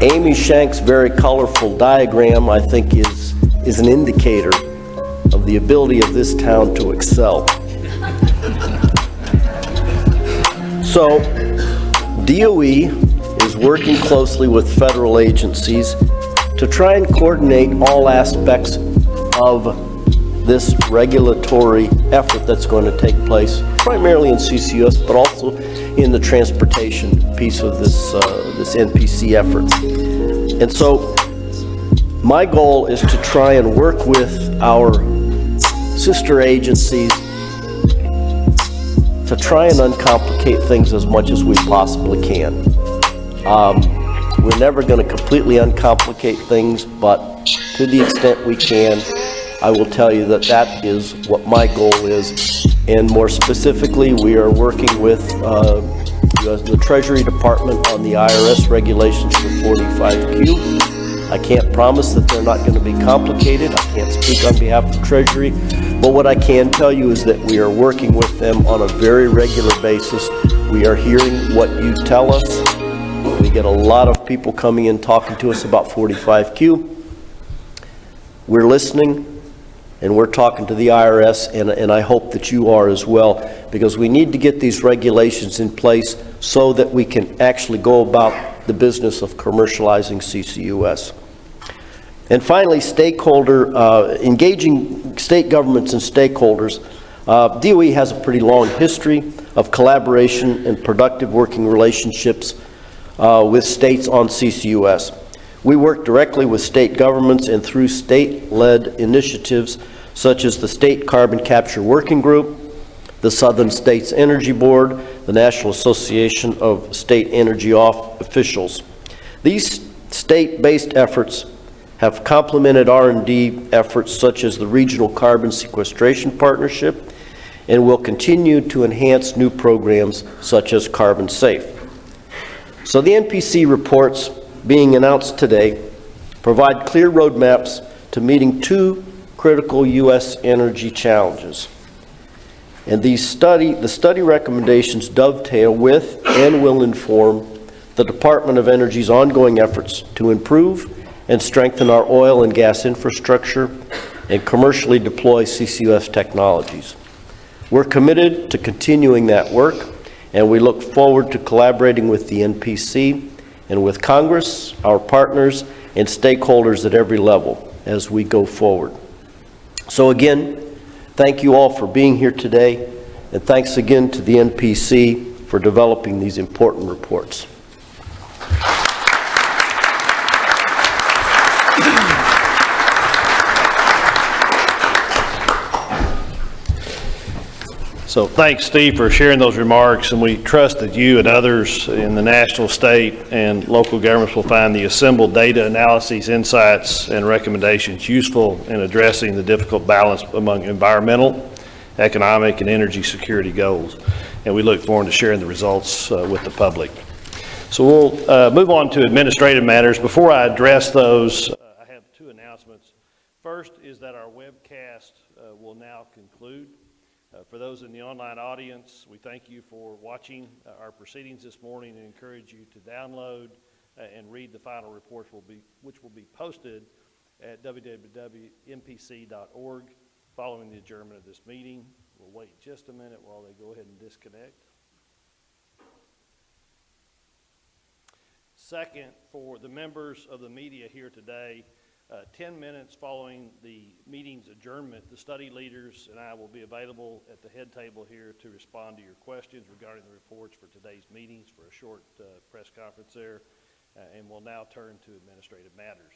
Amy Shank's very colorful diagram, I think, is an indicator of the ability of this town to excel. So, DOE is working closely with federal agencies to try and coordinate all aspects of this regulatory effort that's going to take place primarily in CCUS, but also in the transportation piece of this NPC effort. And so my goal is to try and work with our sister agencies to try and uncomplicate things as much as we possibly can. We're never going to completely uncomplicate things, but to the extent we can, I will tell you that that is what my goal is. And more specifically, we are working with the Treasury Department on the IRS regulations for 45Q. I can't promise that they're not going to be complicated. I can't speak on behalf of Treasury. But what I can tell you is that we are working with them on a very regular basis. We are hearing what you tell us. We get a lot of people coming in talking to us about 45Q. We're listening, and we're talking to the IRS, and I hope that you are as well, because we need to get these regulations in place so that we can actually go about the business of commercializing CCUS. And finally, engaging state governments and stakeholders. DOE has a pretty long history of collaboration and productive working relationships with states on CCUS. We work directly with state governments and through state-led initiatives such as the State Carbon Capture Working Group, the Southern States Energy Board, the National Association of State Energy Officials. These state-based efforts have complemented R&D efforts such as the Regional Carbon Sequestration Partnership, and will continue to enhance new programs such as Carbon Safe. So the NPC reports being announced today provide clear roadmaps to meeting two critical U.S. energy challenges. And the study recommendations dovetail with and will inform the Department of Energy's ongoing efforts to improve and strengthen our oil and gas infrastructure and commercially deploy CCUS technologies. We're committed to continuing that work, and we look forward to collaborating with the NPC and with Congress, our partners, and stakeholders at every level as we go forward. So again, thank you all for being here today, and thanks again to the NPC for developing these important reports. So thanks, Steve, for sharing those remarks, and we trust that you and others in the national, state, and local governments will find the assembled data, analyses, insights, and recommendations useful in addressing the difficult balance among environmental, economic, and energy security goals. And we look forward to sharing the results with the public. So we'll move on to administrative matters. Before I address those, I have two announcements. First is that our webcast will now conclude. For those in the online audience, we thank you for watching our proceedings this morning and encourage you to download and read the final reports which will be posted at www.mpc.org following the adjournment of this meeting. We'll wait just a minute while they go ahead and disconnect. Second, for the members of the media here today, 10 minutes following the meeting's adjournment, the study leaders and I will be available at the head table here to respond to your questions regarding the reports for today's meetings for a short press conference there, and we'll now turn to administrative matters.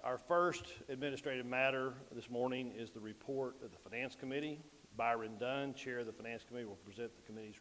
Our first administrative matter this morning is the report of the Finance Committee. Byron Dunn, Chair of the Finance Committee, will present the committee's